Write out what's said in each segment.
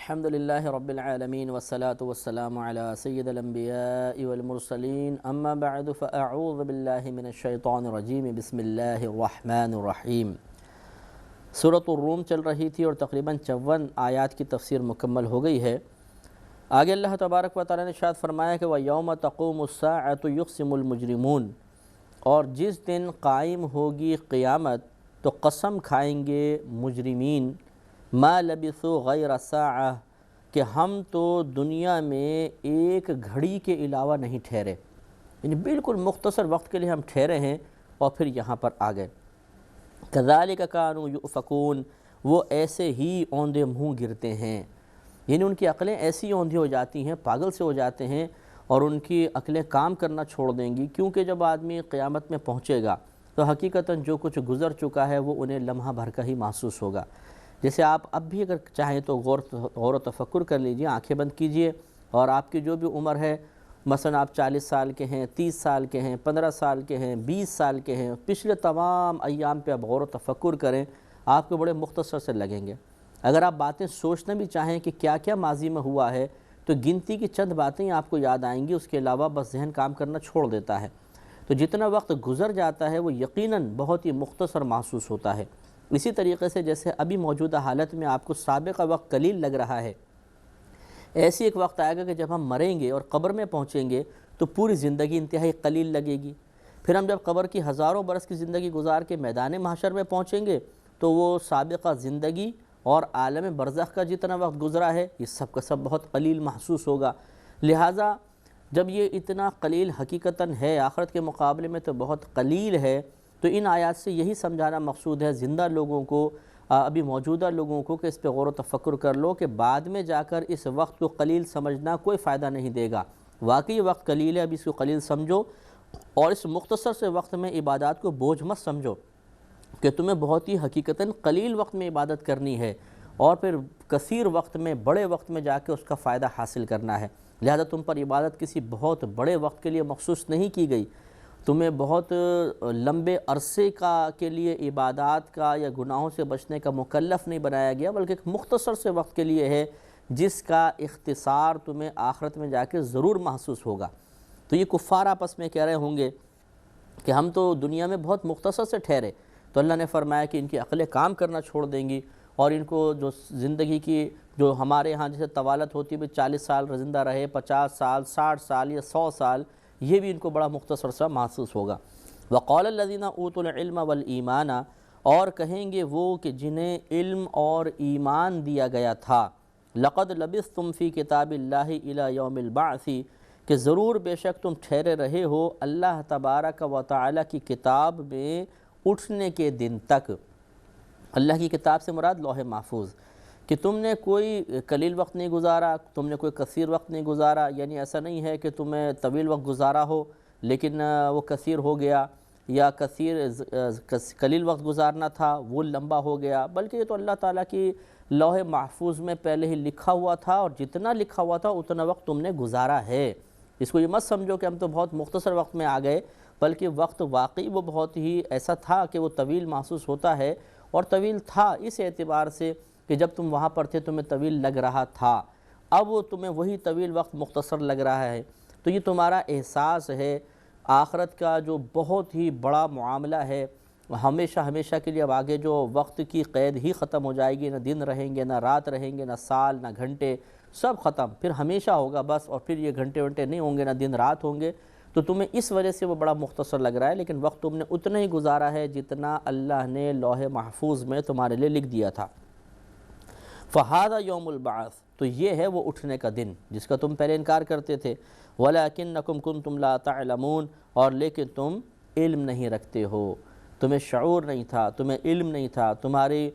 الحمد للہ رب العالمین والصلاة والسلام علی سید الانبیاء والمرسلین اما بعد فاعوذ باللہ من الشیطان الرجیم بسم اللہ الرحمن الرحیم۔ سورۃ الروم چل رہی تھی اور تقریباً 54 آیات کی تفسیر مکمل ہو گئی ہے۔ آگے اللہ تبارک و تعالیٰ نے ارشاد فرمایا کہ وَيَوْمَ تَقُومُ السَّاعَةُ يُقْسِمُ الْمُجْرِمُونَ، اور جس دن قائم ہوگی قیامت تو قسم کھائیں گے مجرمین، ما لبثوا غیر ساعہ، کہ ہم تو دنیا میں ایک گھڑی کے علاوہ نہیں ٹھہرے، یعنی بالکل مختصر وقت کے لیے ہم ٹھہرے ہیں اور پھر یہاں پر آ گئے۔ کذالک کانوا یؤفکون، وہ ایسے ہی اوندے منہ گرتے ہیں، یعنی ان کی عقلیں ایسی اوندھی ہو جاتی ہیں، پاگل سے ہو جاتے ہیں اور ان کی عقلیں کام کرنا چھوڑ دیں گی، کیونکہ جب آدمی قیامت میں پہنچے گا تو حقیقتاً جو کچھ گزر چکا ہے وہ انہیں لمحہ بھر کا ہی محسوس ہوگا۔ جیسے آپ اب بھی اگر چاہیں تو غور و تفکر کر لیجئے، آنکھیں بند کیجئے اور آپ کی جو بھی عمر ہے، مثلا آپ 40 سال کے ہیں، 30 سال کے ہیں، 15 سال کے ہیں، 20 سال کے ہیں، پچھلے تمام ایام پہ آپ غور و تفکر کریں، آپ کو بڑے مختصر سے لگیں گے۔ اگر آپ باتیں سوچنا بھی چاہیں کہ کیا کیا ماضی میں ہوا ہے تو گنتی کی چند باتیں آپ کو یاد آئیں گی، اس کے علاوہ بس ذہن کام کرنا چھوڑ دیتا ہے۔ تو جتنا وقت گزر جاتا ہے وہ یقیناً بہت ہی مختصر محسوس ہوتا ہے۔ اسی طریقے سے جیسے ابھی موجودہ حالت میں آپ کو سابقہ وقت قلیل لگ رہا ہے، ایسی ایک وقت آئے گا کہ جب ہم مریں گے اور قبر میں پہنچیں گے تو پوری زندگی انتہائی قلیل لگے گی۔ پھر ہم جب قبر کی ہزاروں برس کی زندگی گزار کے میدان محشر میں پہنچیں گے تو وہ سابقہ زندگی اور عالم برزخ کا جتنا وقت گزرا ہے یہ سب کا سب بہت قلیل محسوس ہوگا۔ لہٰذا جب یہ اتنا قلیل حقیقتاً ہے، آخرت کے مقابلے میں تو بہت قلیل ہے، تو ان آیات سے یہی سمجھانا مقصود ہے زندہ لوگوں کو، ابھی موجودہ لوگوں کو، کہ اس پہ غور و تفکر کر لو کہ بعد میں جا کر اس وقت کو قلیل سمجھنا کوئی فائدہ نہیں دے گا۔ واقعی وقت قلیل ہے، اب اس کو قلیل سمجھو اور اس مختصر سے وقت میں عبادات کو بوجھ مت سمجھو کہ تمہیں بہت ہی حقیقتاً قلیل وقت میں عبادت کرنی ہے اور پھر کثیر وقت میں، بڑے وقت میں جا کے اس کا فائدہ حاصل کرنا ہے۔ لہذا تم پر عبادت کسی بہت بڑے وقت کے لیے مخصوص نہیں کی گئی، تمہیں بہت لمبے عرصے کے لیے عبادات کا یا گناہوں سے بچنے کا مکلف نہیں بنایا گیا، بلکہ ایک مختصر سے وقت کے لیے ہے جس کا اختصار تمہیں آخرت میں جا کے ضرور محسوس ہوگا۔ تو یہ کفار آپس میں کہہ رہے ہوں گے کہ ہم تو دنیا میں بہت مختصر سے ٹھہرے، تو اللہ نے فرمایا کہ ان کی عقلیں کام کرنا چھوڑ دیں گی اور ان کو جو زندگی کی جو ہمارے ہاں جیسے طوالت ہوتی ہے 40 سال زندہ رہے، 50 سال، 60 سال یا 100 سال، یہ بھی ان کو بڑا مختصر سا محسوس ہوگا۔ وَقَالَ الَّذِينَ أُوتُوا الْعِلْمَ وَالْإِيمَانَ، اور کہیں گے وہ کہ جنہیں علم اور ایمان دیا گیا تھا، لَقَدْ لَبِثْتُمْ فِي كِتَابِ اللَّهِ إِلَى يَوْمِ الْبَعْثِ، کہ ضرور بے شک تم ٹھہرے رہے ہو اللہ تبارک و تعالیٰ کی کتاب میں اٹھنے کے دن تک۔ اللہ کی کتاب سے مراد لوح محفوظ، کہ تم نے کوئی قلیل وقت نہیں گزارا، تم نے کوئی کثیر وقت نہیں گزارا، یعنی ایسا نہیں ہے کہ تمہیں طویل وقت گزارا ہو لیکن وہ کثیر ہو گیا، یا قلیل وقت گزارنا تھا وہ لمبا ہو گیا، بلکہ یہ تو اللہ تعالیٰ کی لوح محفوظ میں پہلے ہی لکھا ہوا تھا اور جتنا لکھا ہوا تھا اتنا وقت تم نے گزارا ہے۔ اس کو یہ مت سمجھو کہ ہم تو بہت مختصر وقت میں آ گئے، بلکہ وقت واقعی وہ بہت ہی ایسا تھا کہ وہ طویل محسوس ہوتا ہے، اور طویل تھا اس اعتبار سے کہ جب تم وہاں پر تھے تمہیں طویل لگ رہا تھا، اب وہ تمہیں وہی طویل وقت مختصر لگ رہا ہے۔ تو یہ تمہارا احساس ہے آخرت کا جو بہت ہی بڑا معاملہ ہے، ہمیشہ ہمیشہ کے لیے اب آگے جو وقت کی قید ہی ختم ہو جائے گی، نہ دن رہیں گے، نہ رات رہیں گے، نہ سال، نہ گھنٹے، سب ختم، پھر ہمیشہ ہوگا بس، اور پھر یہ گھنٹے ونٹے نہیں ہوں گے، نہ دن رات ہوں گے، تو تمہیں اس وجہ سے وہ بڑا مختصر لگ رہا ہے، لیکن وقت تم نے اتنا ہی گزارا ہے جتنا اللہ نے لوح محفوظ میں تمہارے لیے لکھ دیا تھا۔ فَهَذَا يَوْمُ الْبَعْثِ، تو یہ ہے وہ اٹھنے کا دن جس کا تم پہلے انکار کرتے تھے۔ وَلَكِنَّكُمْ كُنْتُمْ لَا تَعْلَمُونَ، اور لیکن تم علم نہیں رکھتے ہو، تمہیں شعور نہیں تھا، تمہیں علم نہیں تھا، تمہاری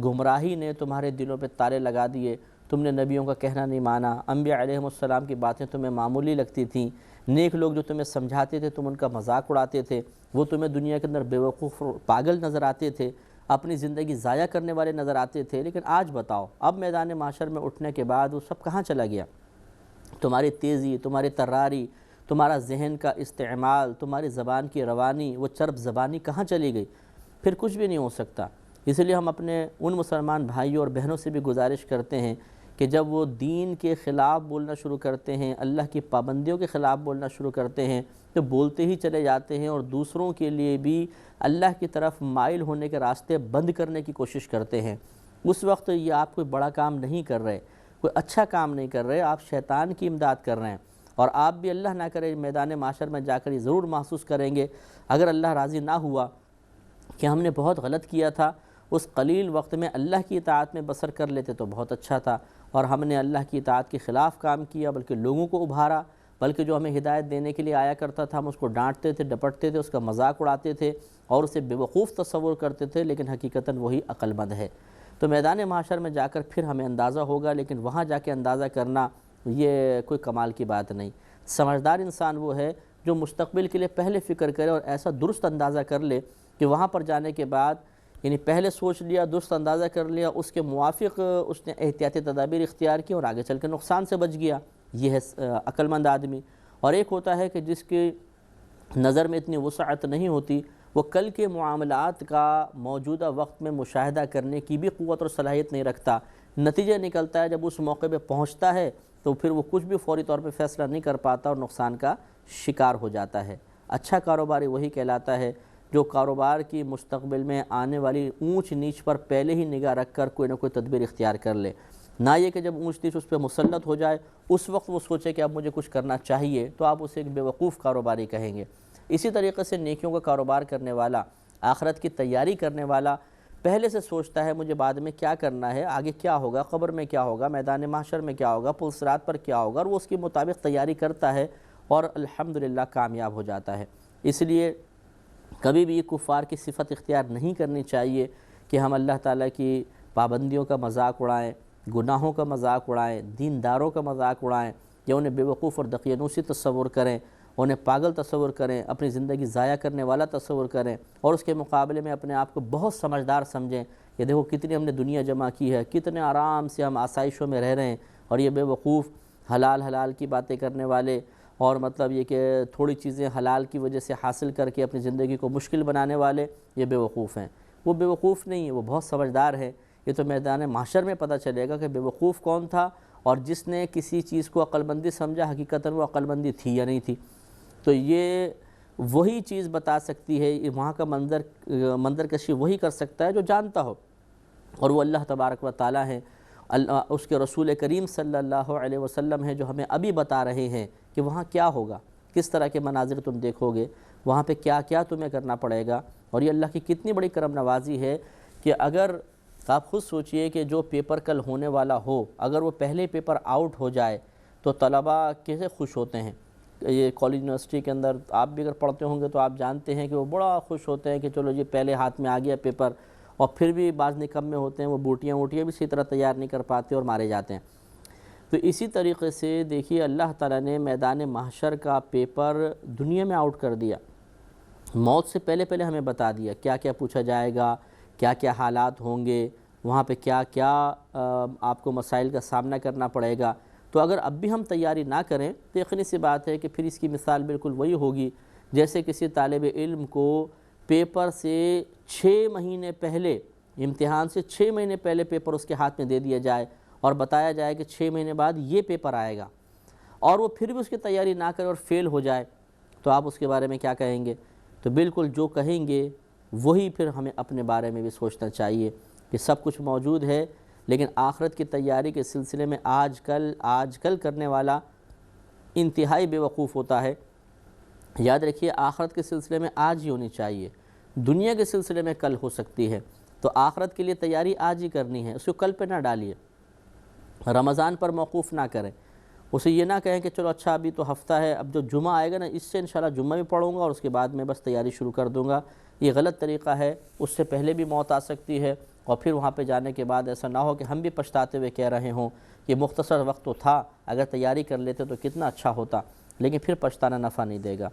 گمراہی نے تمہارے دلوں پہ تالے لگا دیے، تم نے نبیوں کا کہنا نہیں مانا، انبیاء علیہ السلام کی باتیں تمہیں معمولی لگتی تھیں، نیک لوگ جو تمہیں سمجھاتے تھے تم ان کا مذاق اڑاتے تھے، وہ تمہیں دنیا کے اندر بیوقوف پاگل نظر آتے تھے، اپنی زندگی ضائع کرنے والے نظر آتے تھے، لیکن آج بتاؤ اب میدان محشر میں اٹھنے کے بعد وہ سب کہاں چلا گیا؟ تمہاری تیزی، تمہاری تراری، تمہارا ذہن کا استعمال، تمہاری زبان کی روانی، وہ چرب زبانی کہاں چلی گئی؟ پھر کچھ بھی نہیں ہو سکتا۔ اس لیے ہم اپنے ان مسلمان بھائیوں اور بہنوں سے بھی گزارش کرتے ہیں کہ جب وہ دین کے خلاف بولنا شروع کرتے ہیں، اللہ کی پابندیوں کے خلاف بولنا شروع کرتے ہیں، تو بولتے ہی چلے جاتے ہیں اور دوسروں کے لیے بھی اللہ کی طرف مائل ہونے کے راستے بند کرنے کی کوشش کرتے ہیں، اس وقت یہ آپ کوئی بڑا کام نہیں کر رہے، کوئی اچھا کام نہیں کر رہے، آپ شیطان کی امداد کر رہے ہیں۔ اور آپ بھی اللہ نہ کرے میدان معاشر میں جا کر یہ ضرور محسوس کریں گے، اگر اللہ راضی نہ ہوا کہ ہم نے بہت غلط کیا تھا، اس قلیل وقت میں اللہ کی اطاعت میں بسر کر لیتے تو بہت اچھا تھا، اور ہم نے اللہ کی اطاعت کے خلاف کام کیا، بلکہ لوگوں کو ابھارا، بلکہ جو ہمیں ہدایت دینے کے لیے آیا کرتا تھا ہم اس کو ڈانٹتے تھے، ڈپٹتے تھے، اس کا مذاق اڑاتے تھے اور اسے بے وقوف تصور کرتے تھے، لیکن حقیقتاً وہی عقل مند ہے۔ تو میدان محشر میں جا کر پھر ہمیں اندازہ ہوگا، لیکن وہاں جا کے اندازہ کرنا یہ کوئی کمال کی بات نہیں۔ سمجھدار انسان وہ ہے جو مستقبل کے لیے پہلے فکر کرے اور ایسا درست اندازہ کر لے کہ وہاں پر جانے کے بعد، یعنی پہلے سوچ لیا، درست اندازہ کر لیا، اس کے موافق اس نے احتیاطی تدابیر اختیار کی اور آگے چل کے نقصان سے بچ گیا، یہ ہے عقل مند آدمی۔ اور ایک ہوتا ہے کہ جس کی نظر میں اتنی وسعت نہیں ہوتی، وہ کل کے معاملات کا موجودہ وقت میں مشاہدہ کرنے کی بھی قوت اور صلاحیت نہیں رکھتا، نتیجہ نکلتا ہے جب اس موقع پہ پہنچتا ہے تو پھر وہ کچھ بھی فوری طور پہ فیصلہ نہیں کر پاتا اور نقصان کا شکار ہو جاتا ہے۔ اچھا کاروباری وہی کہلاتا ہے جو کاروبار کی مستقبل میں آنے والی اونچ نیچ پر پہلے ہی نگاہ رکھ کر کوئی نہ کوئی تدبیر اختیار کر لے، نہ یہ کہ جب اونچ نیچ اس پہ مسلط ہو جائے اس وقت وہ سوچے کہ اب مجھے کچھ کرنا چاہیے، تو آپ اسے ایک بیوقوف کاروباری کہیں گے۔ اسی طریقے سے نیکیوں کا کاروبار کرنے والا، آخرت کی تیاری کرنے والا پہلے سے سوچتا ہے مجھے بعد میں کیا کرنا ہے، آگے کیا ہوگا، قبر میں کیا ہوگا، میدان محشر میں کیا ہوگا، پل صراط پر کیا ہوگا، اور وہ اس کے مطابق تیاری کرتا ہے اور الحمدللہ کامیاب ہو جاتا ہے۔ اس لیے کبھی بھی کفار کی صفت اختیار نہیں کرنی چاہیے کہ ہم اللہ تعالیٰ کی پابندیوں کا مذاق اڑائیں، گناہوں کا مذاق اڑائیں، دینداروں کا مذاق اڑائیں، یا انہیں بے وقوف اور دقیانوسی تصور کریں، انہیں پاگل تصور کریں، اپنی زندگی ضائع کرنے والا تصور کریں، اور اس کے مقابلے میں اپنے آپ کو بہت سمجھدار سمجھیں کہ دیکھو کتنی ہم نے دنیا جمع کی ہے، کتنے آرام سے ہم آسائشوں میں رہ رہے ہیں، اور یہ بے وقوف حلال کی باتیں کرنے والے، اور مطلب یہ کہ تھوڑی چیزیں حلال کی وجہ سے حاصل کر کے اپنی زندگی کو مشکل بنانے والے، یہ بے وقوف ہیں۔ وہ بے وقوف نہیں ہے، وہ بہت سمجھدار ہے۔ یہ تو میدان محشر میں پتہ چلے گا کہ بے وقوف کون تھا، اور جس نے کسی چیز کو عقل مندی سمجھا حقیقتاً وہ عقل مندی تھی یا نہیں تھی۔ تو یہ وہی چیز بتا سکتی ہے، وہاں کا منظر کشی وہی کر سکتا ہے جو جانتا ہو، اور وہ اللہ تبارک و تعالیٰ ہے، اس کے رسول کریم صلی اللہ علیہ وسلم ہیں جو ہمیں ابھی بتا رہے ہیں کہ وہاں کیا ہوگا، کس طرح کے مناظر تم دیکھو گے، وہاں پہ کیا کیا تمہیں کرنا پڑے گا۔ اور یہ اللہ کی کتنی بڑی کرم نوازی ہے کہ اگر آپ خود سوچئے کہ جو پیپر کل ہونے والا ہو، اگر وہ پہلے پیپر آؤٹ ہو جائے تو طلباء کیسے خوش ہوتے ہیں۔ یہ کالج یونیورسٹی کے اندر آپ بھی اگر پڑھتے ہوں گے تو آپ جانتے ہیں کہ وہ بڑا خوش ہوتے ہیں کہ چلو یہ پہلے ہاتھ میں آ گیا پیپر، اور پھر بھی بعض نکمے ہوتے ہیں وہ بوٹیاں بھی اسی طرح تیار نہیں کر پاتے اور مارے جاتے ہیں۔ تو اسی طریقے سے دیکھیے اللہ تعالیٰ نے میدان محشر کا پیپر دنیا میں آؤٹ کر دیا، موت سے پہلے ہمیں بتا دیا کیا کیا پوچھا جائے گا، کیا کیا حالات ہوں گے، وہاں پہ کیا کیا آپ کو مسائل کا سامنا کرنا پڑے گا۔ تو اگر اب بھی ہم تیاری نہ کریں تو یقینی سی بات ہے کہ پھر اس کی مثال بالکل وہی ہوگی جیسے کسی طالب علم کو پیپر سے 6 مہینے پہلے، امتحان سے 6 مہینے پہلے پیپر اس کے ہاتھ میں دے دیا جائے اور بتایا جائے کہ 6 مہینے بعد یہ پیپر آئے گا، اور وہ پھر بھی اس کی تیاری نہ کرے اور فیل ہو جائے، تو آپ اس کے بارے میں کیا کہیں گے؟ تو بالکل جو کہیں گے وہی پھر ہمیں اپنے بارے میں بھی سوچنا چاہیے کہ سب کچھ موجود ہے، لیکن آخرت کی تیاری کے سلسلے میں آج کل کرنے والا انتہائی بے وقوف ہوتا ہے۔ یاد رکھیے آخرت کے سلسلے میں آج ہی ہونی چاہیے، دنیا کے سلسلے میں کل ہو سکتی ہے، تو آخرت کے لیے تیاری آج ہی کرنی ہے، اس کو کل پہ نہ ڈالیے، رمضان پر موقوف نہ کریں، اسے یہ نہ کہیں کہ چلو اچھا ابھی تو ہفتہ ہے، اب جو جمعہ آئے گا نا اس سے انشاءاللہ جمعہ بھی پڑھوں گا اور اس کے بعد میں بس تیاری شروع کر دوں گا۔ یہ غلط طریقہ ہے، اس سے پہلے بھی موت آ سکتی ہے، اور پھر وہاں پہ جانے کے بعد ایسا نہ ہو کہ ہم بھی پچھتاتے ہوئے کہہ رہے ہوں کہ مختصر وقت تو تھا، اگر تیاری کر لیتے تو کتنا اچھا ہوتا، لیکن پھر پچھتانا نفع نہیں دے گا۔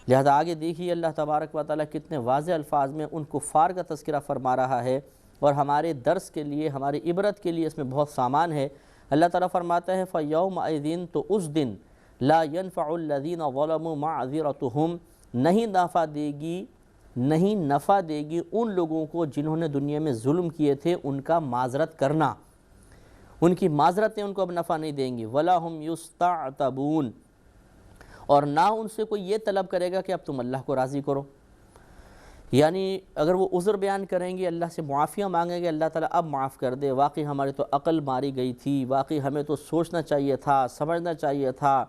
لہذا آگے دیکھیے اللہ تبارک و تعالیٰ کتنے واضح الفاظ میں ان کفار کا تذکرہ فرما رہا ہے، اور ہمارے درس کے لیے، ہماری عبرت کے لیے اس میں بہت سامان ہے۔ اللہ تعالیٰ فرماتا ہے فَيَوْمَئِذٍ، تو اس دن لا ينفع الذین ظلموا معذرتهم، نہیں نفع دے گی ان لوگوں کو جنہوں نے دنیا میں ظلم کیے تھے ان کا معذرت کرنا، ان کی معذرتیں ان کو اب نفع نہیں دیں گی۔ وَلَا هُمْ يُسْتَعْتَبُونَ، اور نہ ان سے کوئی یہ طلب کرے گا کہ اب تم اللہ کو راضی کرو۔ یعنی اگر وہ عذر بیان کریں گے، اللہ سے معافیاں مانگیں گے، اللہ تعالیٰ اب معاف کر دے، واقعی ہماری تو عقل ماری گئی تھی، واقعی ہمیں تو سوچنا چاہیے تھا، سمجھنا چاہیے تھا،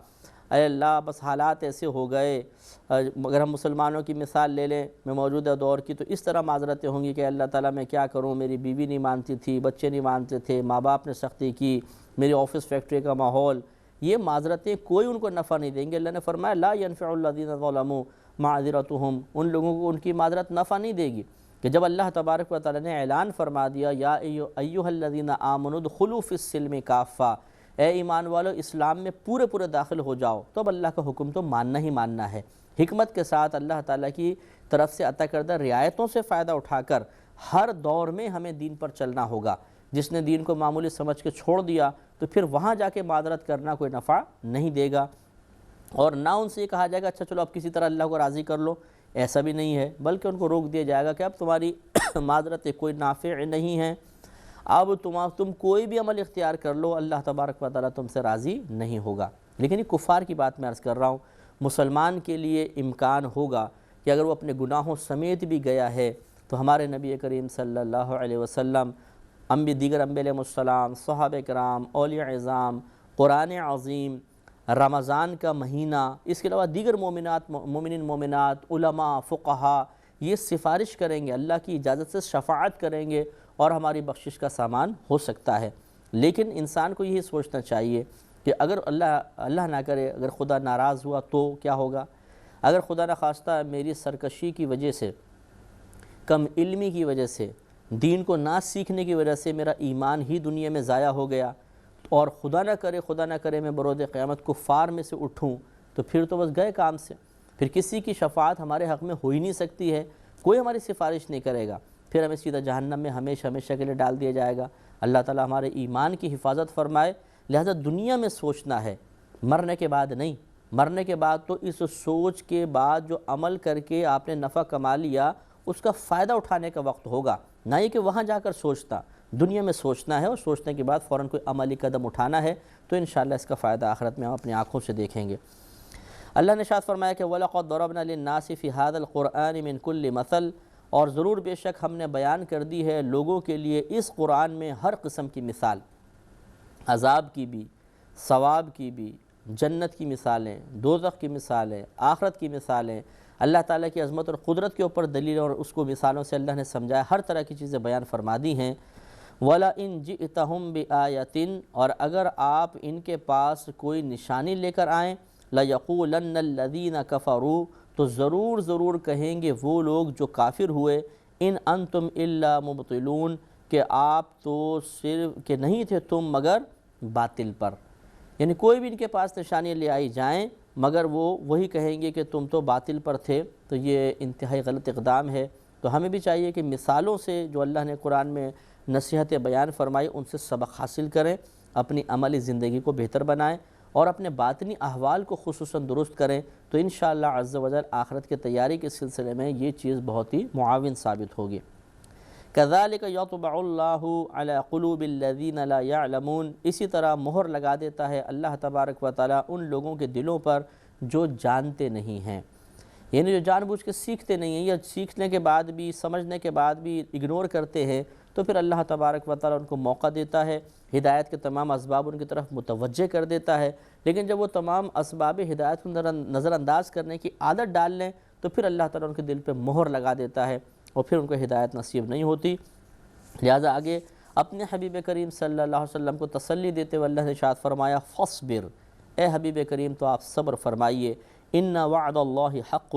اے اللہ بس حالات ایسے ہو گئے۔ اگر ہم مسلمانوں کی مثال لے لیں میں موجودہ دور کی، تو اس طرح معذرتیں ہوں گی کہ اللہ تعالیٰ میں کیا کروں، میری بیوی نہیں مانتی تھی، بچے نہیں مانتے تھے، ماں باپ نے سختی کی، میری آفس فیکٹری کا ماحول۔ یہ معذرتیں کوئی ان کو نفع نہیں دیں گے۔ اللہ نے فرمایا لا ينفع الذین ظلموا معذرتهم، ان لوگوں کو ان کی معذرت نفع نہیں دے گی۔ کہ جب اللہ تبارک و تعالیٰ نے اعلان فرما دیا یا ایھا الذین آمنوا ادخلوا فی السلم کافہ، اے ایمان والو اسلام میں پورے داخل ہو جاؤ، تو اب اللہ کا حکم تو ماننا ہی ماننا ہے۔ حکمت کے ساتھ اللہ تعالیٰ کی طرف سے عطا کردہ رعایتوں سے فائدہ اٹھا کر ہر دور میں ہمیں دین پر چلنا ہوگا۔ جس نے دین کو معمولی سمجھ کے چھوڑ دیا تو پھر وہاں جا کے معذرت کرنا کوئی نفع نہیں دے گا، اور نہ ان سے یہ کہا جائے گا اچھا چلو اب کسی طرح اللہ کو راضی کر لو، ایسا بھی نہیں ہے، بلکہ ان کو روک دیا جائے گا کہ اب تمہاری معذرت کوئی نافع نہیں ہے، اب تم کوئی بھی عمل اختیار کر لو، اللہ تبارک و تعالیٰ تم سے راضی نہیں ہوگا۔ لیکن یہ کفار کی بات میں عرض کر رہا ہوں، مسلمان کے لیے امکان ہوگا کہ اگر وہ اپنے گناہوں سمیت بھی گیا ہے تو ہمارے نبی کریم صلی اللہ علیہ وسلم، دیگر انبیاء علیہ السلام، صحابہ کرام، اولیاء اعظام، قرآن عظیم، رمضان کا مہینہ، اس کے علاوہ دیگر مومنین مومنات، علماء، فقہاء، یہ سفارش کریں گے، اللہ کی اجازت سے شفاعت کریں گے اور ہماری بخشش کا سامان ہو سکتا ہے۔ لیکن انسان کو یہی سوچنا چاہیے کہ اگر اللہ نہ کرے، اگر خدا ناراض ہوا تو کیا ہوگا؟ اگر خدا نخواستہ میری سرکشی کی وجہ سے، کم علمی کی وجہ سے، دین کو نہ سیکھنے کی وجہ سے میرا ایمان ہی دنیا میں ضائع ہو گیا، اور خدا نہ کرے میں بروز قیامت کفار میں سے اٹھوں، تو پھر تو بس گئے کام سے، پھر کسی کی شفاعت ہمارے حق میں ہو ہی نہیں سکتی ہے، کوئی ہماری سفارش نہیں کرے گا، پھر ہمیں سیدھا جہنم میں ہمیشہ کے لیے ڈال دیا جائے گا۔ اللہ تعالیٰ ہمارے ایمان کی حفاظت فرمائے۔ لہذا دنیا میں سوچنا ہے، مرنے کے بعد نہیں۔ مرنے کے بعد تو اس سوچ کے بعد جو عمل کر کے آپ نے نفع کما لیا اس کا فائدہ اٹھانے کا وقت ہوگا، نہ یہ کہ وہاں جا کر سوچتا۔ دنیا میں سوچنا ہے اور سوچنے کے بعد فوراً کوئی عملی قدم اٹھانا ہے، تو انشاءاللہ اس کا فائدہ آخرت میں ہم اپنی آنکھوں سے دیکھیں گے۔ اللہ نے ارشاد فرمایا کہ وَلَقَدْ ضَرَبْنَا لِلنَّاسِ فِي هَذَا الْقُرْآنِ مِنْ كُلِّ مَثَلٍ، اور ضرور بے شک ہم نے بیان کر دی ہے لوگوں کے لیے اس قرآن میں ہر قسم کی مثال، عذاب کی بھی، ثواب کی بھی، جنت کی مثالیں، دوزخ کی مثالیں، آخرت کی مثالیں، اللہ تعالیٰ کی عظمت اور قدرت کے اوپر دلیل، اور اس کو مثالوں سے اللہ نے سمجھایا، ہر طرح کی چیزیں بیان فرما دی ہیں۔ وَلَئِن جِئْتَهُمْ بِآیَةٍ، اور اگر آپ ان کے پاس کوئی نشانی لے کر آئیں، لَيَقُولَنَّ الَّذِينَ كَفَرُوا، تو ضرور کہیں گے وہ لوگ جو کافر ہوئے، ان انتم الا مبطلون، کہ آپ تو صرف کہ نہیں تھے تم مگر باطل پر۔ یعنی کوئی بھی ان کے پاس نشانیاں لے آئی جائیں مگر وہ وہی کہیں گے کہ تم تو باطل پر تھے، تو یہ انتہائی غلط اقدام ہے۔ تو ہمیں بھی چاہیے کہ مثالوں سے جو اللہ نے قرآن میں نصیحت بیان فرمائی ان سے سبق حاصل کریں، اپنی عملی زندگی کو بہتر بنائیں اور اپنے باطنی احوال کو خصوصاً درست کریں، تو انشاءاللہ عز و جل آخرت کی تیاری کے سلسلے میں یہ چیز بہت ہی معاون ثابت ہوگی۔ كَذَلِكَ يَطْبَعُ اللَّهُ عَلَى قُلُوبِ الَّذِينَ لَا يَعْلَمُونَ، اسی طرح مہر لگا دیتا ہے اللہ تبارک و تعالیٰ ان لوگوں کے دلوں پر جو جانتے نہیں ہیں، یعنی جو جان بوجھ کے سیکھتے نہیں ہیں، یا سیکھنے کے بعد بھی، سمجھنے کے بعد بھی اگنور کرتے ہیں، تو پھر اللہ تبارک و تعالیٰ ان کو موقع دیتا ہے، ہدایت کے تمام اسباب ان کی طرف متوجہ کر دیتا ہے، لیکن جب وہ تمام اسباب ہدایت کو نظر انداز کرنے کی عادت ڈال لیں تو پھر اللہ تعالیٰ ان کے دل پہ مہر لگا دیتا ہے اور پھر ان کو ہدایت نصیب نہیں ہوتی۔ لہذا آگے اپنے حبیب کریم صلی اللہ علیہ وسلم کو تسلی دیتے ہوئے اللہ نے ارشاد فرمایا فاصبر، اے حبیب کریم تو آپ صبر فرمائیے، ان وعد اللہ حق،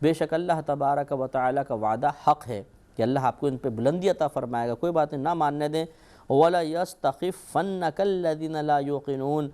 بے شک اللہ تبارک و تعالیٰ کا وعدہ حق ہے کہ اللہ آپ کو ان پہ بلندی عطا فرمائے گا، کوئی بات نہیں، نہ ماننے دیں۔ وَلَا يَسْتَخِفَّنَّكَ الَّذِينَ لَا يُوقِنُونَ،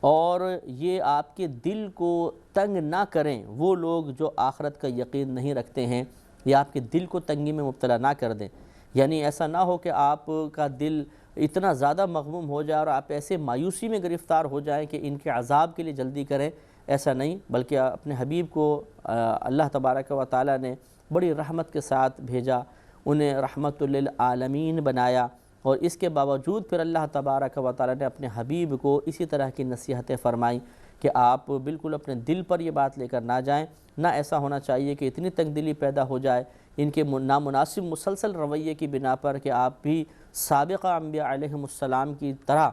اور یہ آپ کے دل کو تنگ نہ کریں وہ لوگ جو آخرت کا یقین نہیں رکھتے ہیں، یا آپ کے دل کو تنگی میں مبتلا نہ کر دیں۔ یعنی ایسا نہ ہو کہ آپ کا دل اتنا زیادہ مغموم ہو جائے اور آپ ایسے مایوسی میں گرفتار ہو جائیں کہ ان کے عذاب کے لیے جلدی کریں، ایسا نہیں، بلکہ اپنے حبیب کو اللہ تبارک و تعالیٰ نے بڑی رحمت کے ساتھ بھیجا، انہیں رحمت للعالمین بنایا، اور اس کے باوجود پھر اللہ تبارک و تعالیٰ نے اپنے حبیب کو اسی طرح کی نصیحتیں فرمائیں کہ آپ بالکل اپنے دل پر یہ بات لے کر نہ جائیں، نہ ایسا ہونا چاہیے کہ اتنی تنگ دلی پیدا ہو جائے ان کے نامناسب مسلسل رویے کی بنا پر کہ آپ بھی سابقہ انبیاء علیہم السلام کی طرح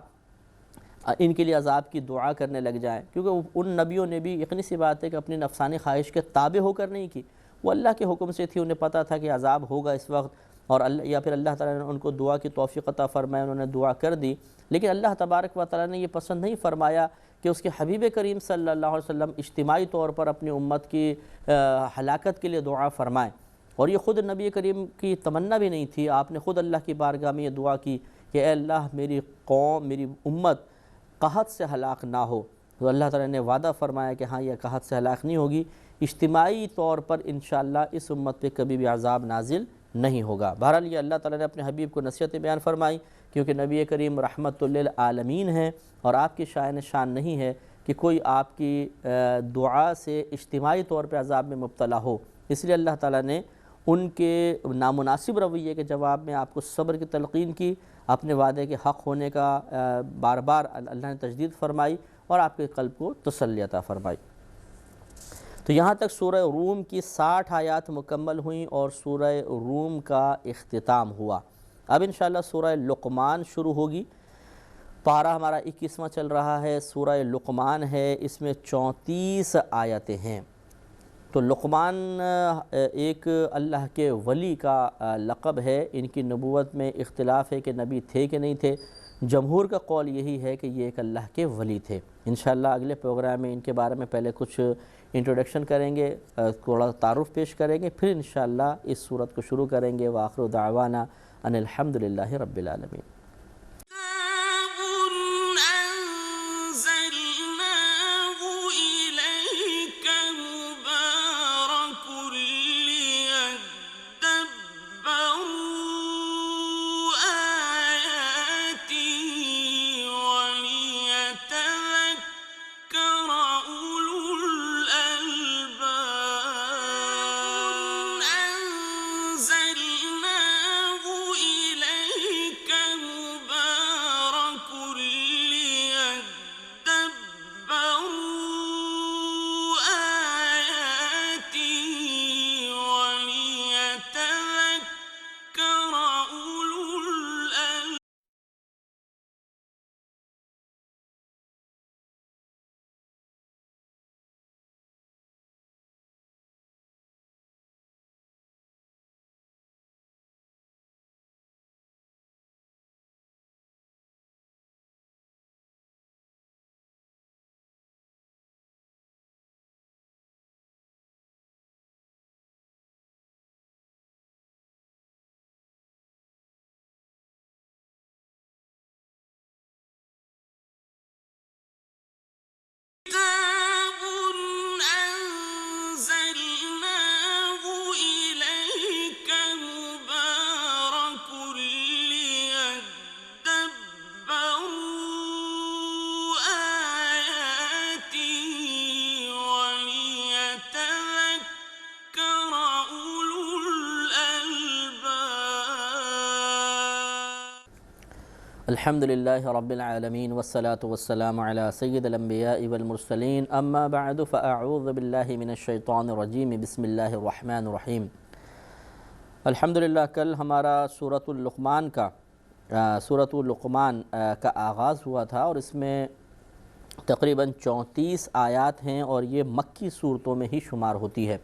ان کے لیے عذاب کی دعا کرنے لگ جائیں، کیونکہ ان نبیوں نے بھی یقینی سی بات ہے کہ اپنی نفسانی خواہش کے تابع ہو کر نہیں کی، وہ اللہ کے حکم سے تھی، انہیں پتہ تھا کہ عذاب ہوگا اس وقت، اور یا پھر اللہ تعالیٰ نے ان کو دعا کی توفیق عطا فرمایا، انہوں نے دعا کر دی، لیکن اللہ تبارک و تعالیٰ نے یہ پسند نہیں فرمایا کہ اس کے حبیب کریم صلی اللہ علیہ وسلم اجتماعی طور پر اپنی امت کی ہلاکت کے لیے دعا فرمائیں، اور یہ خود نبی کریم کی تمنا بھی نہیں تھی، آپ نے خود اللہ کی بارگاہ میں یہ دعا کی کہ اے اللہ میری قوم، میری امت قحط سے ہلاک نہ ہو، تو اللہ تعالیٰ نے وعدہ فرمایا کہ ہاں یہ قحط سے ہلاک نہیں ہوگی، اجتماعی طور پر انشاءاللہ اس امت پہ کبھی بھی عذاب نازل نہیں ہوگا۔ بہرحال یہ اللہ تعالیٰ نے اپنے حبیب کو نصیحت بیان فرمائی، کیونکہ نبی کریم رحمت للعالمین ہیں، اور آپ کی شان نہیں ہے کہ کوئی آپ کی دعا سے اجتماعی طور پہ عذاب میں مبتلا ہو، اس لیے اللہ تعالیٰ نے ان کے نامناسب رویے کے جواب میں آپ کو صبر کی تلقین کی، اپنے وعدے کے حق ہونے کا بار بار اللہ نے تجدید فرمائی، اور آپ کے قلب کو تسلی عطا فرمائی۔ تو یہاں تک سورہ روم کی 60 آیات مکمل ہوئیں اور سورہ روم کا اختتام ہوا۔ اب انشاءاللہ سورہ لقمان شروع ہوگی، پارہ ہمارا 21واں چل رہا ہے، سورہ لقمان ہے، اس میں 34 آیتیں ہیں۔ تو لقمان ایک اللہ کے ولی کا لقب ہے، ان کی نبوت میں اختلاف ہے کہ نبی تھے کہ نہیں تھے، جمہور کا قول یہی ہے کہ یہ ایک اللہ کے ولی تھے۔ انشاءاللہ اگلے پروگرام میں ان کے بارے میں پہلے کچھ انٹروڈکشن کریں گے، تھوڑا تعارف پیش کریں گے، پھر انشاءاللہ اس سورت کو شروع کریں گے۔ وآخر دعوانا ان الحمدللہ رب العالمین۔ الحمدللہ رب العالمین والصلاة والسلام علی سید الانبیاء والمرسلین، اما بعد فاعوذ باللہ من الشیطان الرجیم، بسم اللہ الرحمن الرحیم۔ الحمدللہ کل ہمارا سورۃ اللقمان کا آغاز ہوا تھا، اور اس میں تقریباً 34 آیات ہیں، اور یہ مکی صورتوں میں ہی شمار ہوتی ہے۔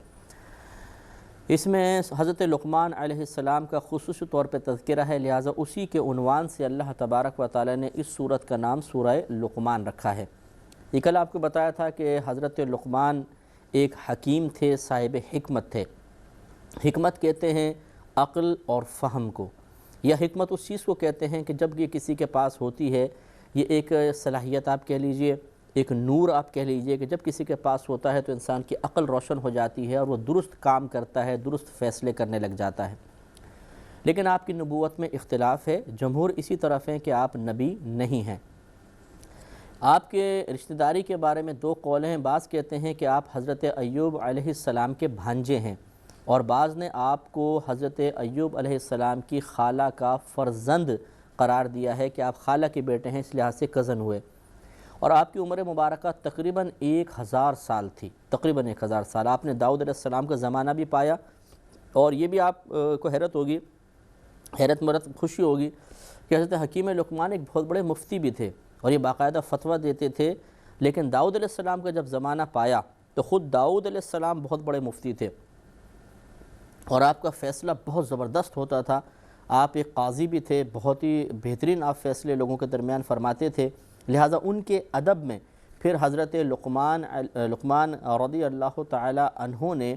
اس میں حضرت لقمان علیہ السلام کا خصوصی طور پہ تذکرہ ہے، لہٰذا اسی کے عنوان سے اللہ تبارک و تعالی نے اس سورت کا نام سورہ لقمان رکھا ہے۔ یہ کل آپ کو بتایا تھا کہ حضرت لقمان ایک حکیم تھے، صاحب حکمت تھے۔ حکمت کہتے ہیں عقل اور فہم کو، یا حکمت اس چیز کو کہتے ہیں کہ جب یہ کسی کے پاس ہوتی ہے، یہ ایک صلاحیت آپ کہہ لیجئے، ایک نور آپ کہہ لیجئے کہ جب کسی کے پاس ہوتا ہے تو انسان کی عقل روشن ہو جاتی ہے اور وہ درست کام کرتا ہے، درست فیصلے کرنے لگ جاتا ہے۔ لیکن آپ کی نبوت میں اختلاف ہے، جمہور اسی طرف ہیں کہ آپ نبی نہیں ہیں۔ آپ کے رشتہ داری کے بارے میں دو قول ہیں، بعض کہتے ہیں کہ آپ حضرت ایوب علیہ السلام کے بھانجے ہیں، اور بعض نے آپ کو حضرت ایوب علیہ السلام کی خالہ کا فرزند قرار دیا ہے کہ آپ خالہ کے بیٹے ہیں، اس لحاظ سے کزن ہوئے۔ اور آپ کی عمر مبارکہ تقریباً 1000 سال تھی، تقریباً 1000 سال۔ آپ نے داؤد علیہ السلام کا زمانہ بھی پایا، اور یہ بھی آپ کو حیرت ہوگی، حیرت مرت خوشی ہوگی کہ حضرت حکیم لقمان ایک بہت بڑے مفتی بھی تھے اور یہ باقاعدہ فتویٰ دیتے تھے، لیکن داؤد علیہ السلام کا جب زمانہ پایا تو خود داؤد علیہ السلام بہت بڑے مفتی تھے اور آپ کا فیصلہ بہت زبردست ہوتا تھا۔ آپ ایک قاضی بھی تھے، بہت ہی بہترین آپ فیصلے لوگوں کے درمیان فرماتے تھے، لہٰذا ان کے ادب میں پھر حضرت لقمان رضی اللہ تعالی عنہ نے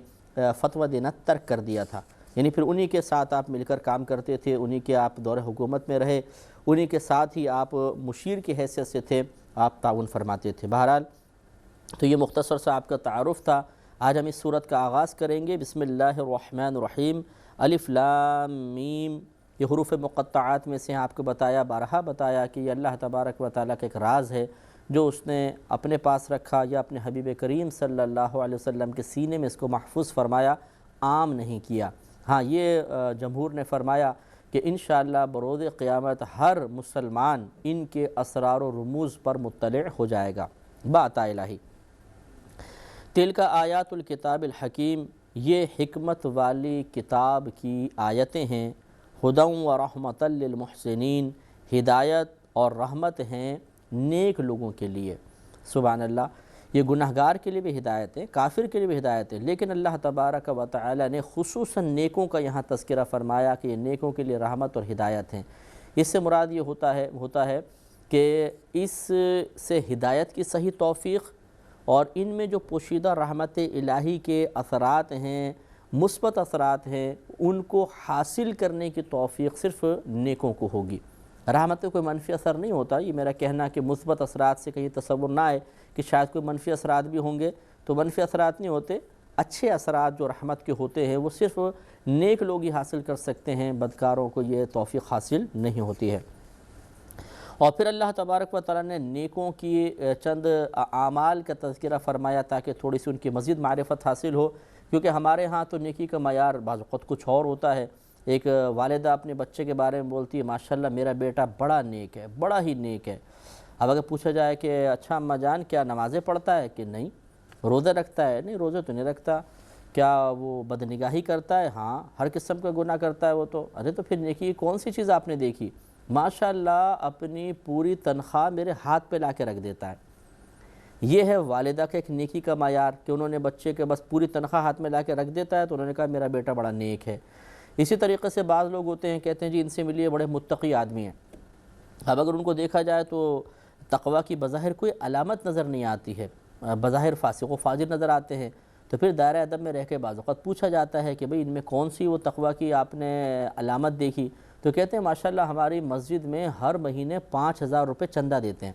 فتویٰ دینا ترک کر دیا تھا، یعنی پھر انہی کے ساتھ آپ مل کر کام کرتے تھے، انہی کے آپ دور حکومت میں رہے، انہی کے ساتھ ہی آپ مشیر کی حیثیت سے تھے، آپ تعاون فرماتے تھے۔ بہرحال تو یہ مختصر سا آپ کا تعارف تھا۔ آج ہم اس سورت کا آغاز کریں گے۔ بسم اللہ الرحمن الرحیم۔ الف لام میم، یہ حروف مقطعات میں سے آپ کو بارہا بتایا کہ یہ اللہ تبارک و تعالیٰ کا ایک راز ہے جو اس نے اپنے پاس رکھا یا اپنے حبیب کریم صلی اللہ علیہ وسلم کے سینے میں اس کو محفوظ فرمایا، عام نہیں کیا۔ ہاں، یہ جمہور نے فرمایا کہ انشاءاللہ بروز قیامت ہر مسلمان ان کے اسرار و رموز پر مطلع ہو جائے گا بعطا الہی۔ تلک آیات الکتاب الحکیم، یہ حکمت والی کتاب کی آیتیں ہیں، ہدی و رحمۃ للمحسنین، ہدایت اور رحمت ہیں نیک لوگوں کے لیے۔ سبحان اللہ، یہ گناہگار کے لیے بھی ہدایت ہے، کافر کے لیے بھی ہدایت ہے، لیکن اللہ تبارک و تعالی نے خصوصاً نیکوں کا یہاں تذکرہ فرمایا کہ یہ نیکوں کے لیے رحمت اور ہدایت ہیں۔ اس سے مراد یہ ہوتا ہے کہ اس سے ہدایت کی صحیح توفیق اور ان میں جو پوشیدہ رحمت الہی کے اثرات ہیں، مثبت اثرات ہیں، ان کو حاصل کرنے کی توفیق صرف نیکوں کو ہوگی۔ رحمت کوئی منفی اثر نہیں ہوتا، یہ میرا کہنا کہ مثبت اثرات سے کہیں تصور نہ آئے کہ شاید کوئی منفی اثرات بھی ہوں گے، تو منفی اثرات نہیں ہوتے، اچھے اثرات جو رحمت کے ہوتے ہیں وہ صرف نیک لوگ ہی حاصل کر سکتے ہیں، بدکاروں کو یہ توفیق حاصل نہیں ہوتی ہے۔ اور پھر اللہ تبارک و تعالیٰ نے نیکوں کی چند اعمال کا تذکرہ فرمایا تاکہ تھوڑی سی ان کی مزید معرفت حاصل ہو، کیونکہ ہمارے ہاں تو نیکی کا معیار بعض وقت کچھ اور ہوتا ہے۔ ایک والدہ اپنے بچے کے بارے میں بولتی ہے ماشاءاللہ میرا بیٹا بڑا نیک ہے، بڑا ہی نیک ہے۔ اب اگر پوچھا جائے کہ اچھا اماں جان کیا نمازیں پڑھتا ہے کہ نہیں، روزہ رکھتا ہے؟ نہیں، روزہ تو نہیں رکھتا۔ کیا وہ بدنگاہی کرتا ہے؟ ہاں، ہر قسم کا گناہ کرتا ہے وہ تو۔ ارے تو پھر نیکی کون سی چیز آپ نے دیکھی؟ ماشاءاللہ اپنی پوری تنخواہ میرے ہاتھ پہ لا کے رکھ دیتا ہے۔ یہ ہے والدہ کا ایک نیکی کا معیار کہ انہوں نے بچے کے بس پوری تنخواہ ہاتھ میں لا کے رکھ دیتا ہے تو انہوں نے کہا میرا بیٹا بڑا نیک ہے۔ اسی طریقے سے بعض لوگ ہوتے ہیں کہتے ہیں جی ان سے ملیے بڑے متقی آدمی ہیں، اب اگر ان کو دیکھا جائے تو تقوی کی بظاہر کوئی علامت نظر نہیں آتی ہے، بظاہر فاسق و فاجر نظر آتے ہیں، تو پھر دائرہ ادب میں رہ کے بعض اوقات پوچھا جاتا ہے کہ بھئی ان میں کون سی وہ تقوی کی آپ نے علامت دیکھی؟ تو کہتے ہیں ماشاءاللہ ہماری مسجد میں ہر مہینے 5000 روپے چندہ دیتے ہیں۔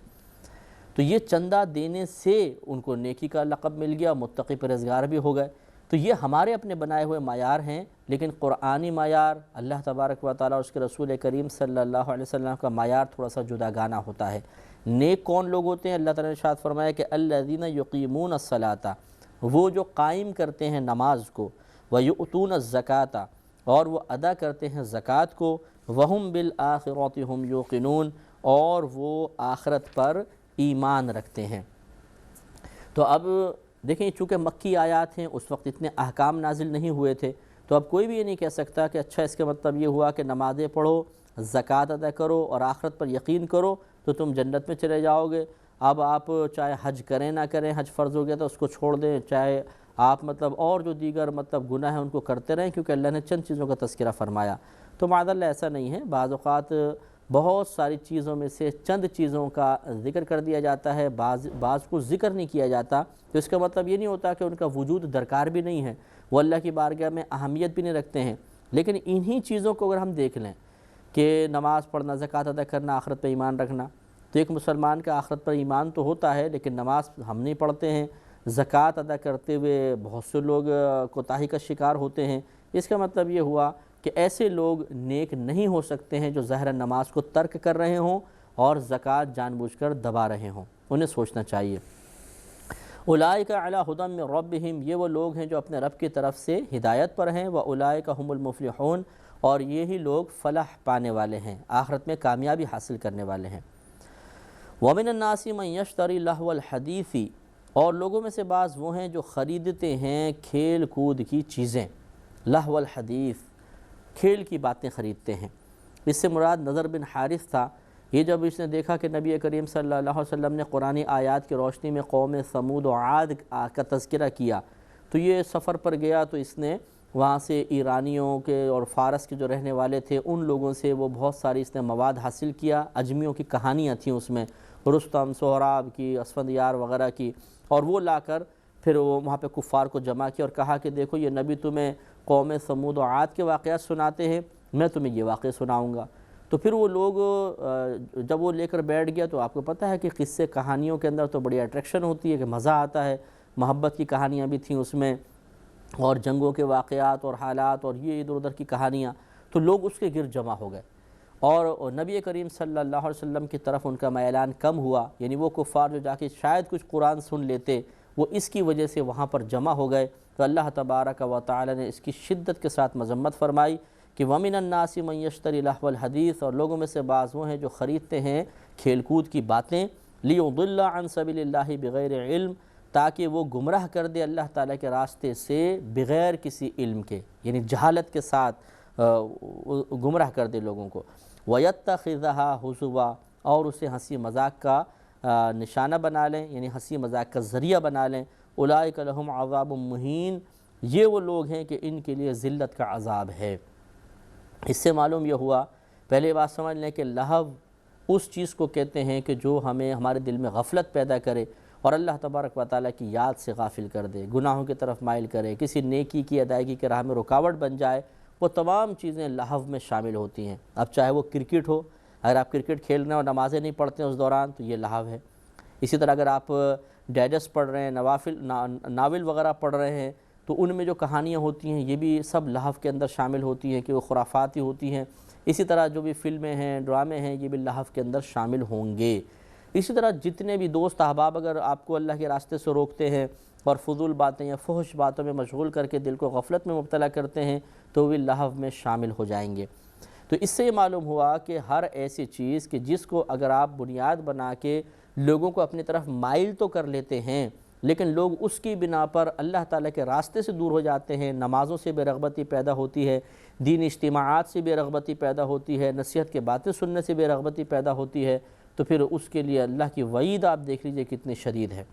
تو یہ چندہ دینے سے ان کو نیکی کا لقب مل گیا، متقی پرہیزگار بھی ہو گئے۔ تو یہ ہمارے اپنے بنائے ہوئے معیار ہیں، لیکن قرآنی معیار، اللہ تبارک و تعالیٰ اور اس کے رسول کریم صلی اللہ علیہ وسلم کا معیار تھوڑا سا جداگانہ ہوتا ہے۔ نیک کون لوگ ہوتے ہیں؟ اللہ تعالیٰ نے ارشاد فرمایا کہ الذین یقیمون الصلاۃ، وہ جو قائم کرتے ہیں نماز کو، ویؤتون الزکاۃ، اور وہ ادا کرتے ہیں زکوٰۃ کو، وہم بالآخرۃ ہم یوقنون، اور وہ آخرت پر ایمان رکھتے ہیں۔ تو اب دیکھیں چونکہ مکی آیات ہیں، اس وقت اتنے احکام نازل نہیں ہوئے تھے، تو اب کوئی بھی یہ نہیں کہہ سکتا کہ اچھا اس کا مطلب یہ ہوا کہ نمازیں پڑھو، زکوٰۃ ادا کرو اور آخرت پر یقین کرو تو تم جنت میں چلے جاؤ گے۔ اب آپ چاہے حج کریں نہ کریں، حج فرض ہو گیا تو اس کو چھوڑ دیں، چاہے آپ اور جو دیگر گناہ ہیں ان کو کرتے رہیں، کیونکہ اللہ نے چند چیزوں کا تذکرہ فرمایا۔ تو معاذاللہ ایسا نہیں ہے، بعض اوقات بہت ساری چیزوں میں سے چند چیزوں کا ذکر کر دیا جاتا ہے، بعض کو ذکر نہیں کیا جاتا، تو اس کا مطلب یہ نہیں ہوتا کہ ان کا وجود درکار بھی نہیں ہے، وہ اللہ کی بارگاہ میں اہمیت بھی نہیں رکھتے ہیں۔ لیکن انہی چیزوں کو اگر ہم دیکھ لیں کہ نماز پڑھنا، زکوٰۃ ادا کرنا، آخرت پہ ایمان رکھنا، تو ایک مسلمان کا آخرت پر ایمان تو ہوتا ہے لیکن نماز ہم نہیں پڑھتے ہیں، زکوٰۃ ادا کرتے ہوئے بہت سے لوگ کوتاہی کا شکار ہوتے ہیں۔ اس کا مطلب یہ ہوا کہ ایسے لوگ نیک نہیں ہو سکتے ہیں جو ظاہر نماز کو ترک کر رہے ہوں اور زکوٰۃ جان بوجھ کر دبا رہے ہوں، انہیں سوچنا چاہیے۔ اولئک علی ھدی من ربہم، یہ وہ لوگ ہیں جو اپنے رب کی طرف سے ہدایت پر ہیں، واولئک ھم المفلحون، اور یہی لوگ فلاح پانے والے ہیں، آخرت میں کامیابی حاصل کرنے والے ہیں۔ ومن الناس من یشتری لہو الحدیث، اور لوگوں میں سے بعض وہ ہیں جو خریدتے ہیں کھیل کود کی چیزیں، لہو الحدیث، کھیل کی باتیں خریدتے ہیں۔ اس سے مراد نضر بن حارث تھا۔ یہ جب اس نے دیکھا کہ نبی کریم صلی اللہ علیہ وسلم نے قرآنی آیات کی روشنی میں قوم سمود و عاد کا تذکرہ کیا تو یہ سفر پر گیا، تو اس نے وہاں سے ایرانیوں کے اور فارس کے جو رہنے والے تھے ان لوگوں سے وہ بہت ساری اس نے مواد حاصل کیا، اجمیوں کی کہانیاں تھیں اس میں، رستم، سہراب کی، اسفندیار وغیرہ کی، اور وہ لا کر پھر وہ وہاں پہ کفار کو جمع کیا اور کہا کہ دیکھو یہ نبی تمہیں قوم سمود و عاد کے واقعات سناتے ہیں، میں تمہیں یہ واقعے سناؤں گا۔ تو پھر وہ لوگ جب وہ لے کر بیٹھ گیا تو آپ کو پتہ ہے کہ قصے کہانیوں کے اندر تو بڑی اٹریکشن ہوتی ہے کہ مزہ آتا ہے، محبت کی کہانیاں بھی تھیں اس میں اور جنگوں کے واقعات اور حالات اور یہ ادھر ادھر کی کہانیاں، تو لوگ اس کے گرد جمع ہو گئے اور نبی کریم صلی اللہ علیہ وسلم کی طرف ان کا میلان کم ہوا، یعنی وہ کفار جو جا کے شاید کچھ قرآن سن لیتے وہ اس کی وجہ سے وہاں پر جمع ہو گئے، تو اللہ تبارک و تعالی نے اس کی شدت کے ساتھ مذمت فرمائی کہ وَمِنَ النَّاسِ مَن يَشْتَرِي لَهْوَ الْحَدِيثِ، اور لوگوں میں سے بعض وہ ہیں جو خریدتے ہیں کھیل کود کی باتیں، لِيُضِلَّ عَن سَبِيلِ اللَّهِ بِغَيْرِ علم، تاکہ وہ گمراہ کر دے اللہ تعالیٰ کے راستے سے بغیر کسی علم کے، یعنی جہالت کے ساتھ گمراہ کر دے لوگوں کو، وَيَتَّخِذَهَا هُزُوًا، اور اسے ہنسی مذاق کا نشانہ بنا لیں، یعنی ہنسی مذاق کا ذریعہ بنا لیں۔ اولئک لہم عذاب مہین، یہ وہ لوگ ہیں کہ ان کے لیے ذلت کا عذاب ہے۔ اس سے معلوم یہ ہوا، پہلے بات سمجھ لیں کہ لہو اس چیز کو کہتے ہیں کہ جو ہمیں ہمارے دل میں غفلت پیدا کرے اور اللہ تبارک و تعالیٰ کی یاد سے غافل کر دے، گناہوں کی طرف مائل کرے، کسی نیکی کی ادائیگی کے راہ میں رکاوٹ بن جائے، وہ تمام چیزیں لہو میں شامل ہوتی ہیں۔ اب چاہے وہ کرکٹ ہو، اگر آپ کرکٹ کھیل رہے ہیں اور نمازیں نہیں پڑھتے ہیں اس دوران تو یہ لہو ہے۔ اسی طرح اگر آپ ڈائجسٹ پڑھ رہے ہیں، ناول وغیرہ پڑھ رہے ہیں تو ان میں جو کہانیاں ہوتی ہیں یہ بھی سب لہو کے اندر شامل ہوتی ہیں کہ وہ خرافاتی ہوتی ہیں۔ اسی طرح جو بھی فلمیں ہیں، ڈرامے ہیں، یہ بھی لہو کے اندر شامل ہوں گے۔ اسی طرح جتنے بھی دوست احباب اگر آپ کو اللہ کے راستے سے روکتے ہیں اور فضول باتیں یا فحش باتوں میں مشغول کر کے دل کو غفلت میں مبتلا کرتے ہیں تو وہ لہو میں شامل ہو جائیں گے۔ تو اس سے یہ معلوم ہوا کہ ہر ایسی چیز کہ جس کو اگر آپ بنیاد بنا کے لوگوں کو اپنی طرف مائل تو کر لیتے ہیں لیکن لوگ اس کی بنا پر اللہ تعالیٰ کے راستے سے دور ہو جاتے ہیں، نمازوں سے بے رغبتی پیدا ہوتی ہے، دین اجتماعات سے بے رغبتی پیدا ہوتی ہے، نصیحت کے باتیں سننے سے بے رغبتی پیدا ہوتی ہے، تو پھر اس کے لیے اللہ کی وعید آپ دیکھ لیجئے کتنی شدید ہے۔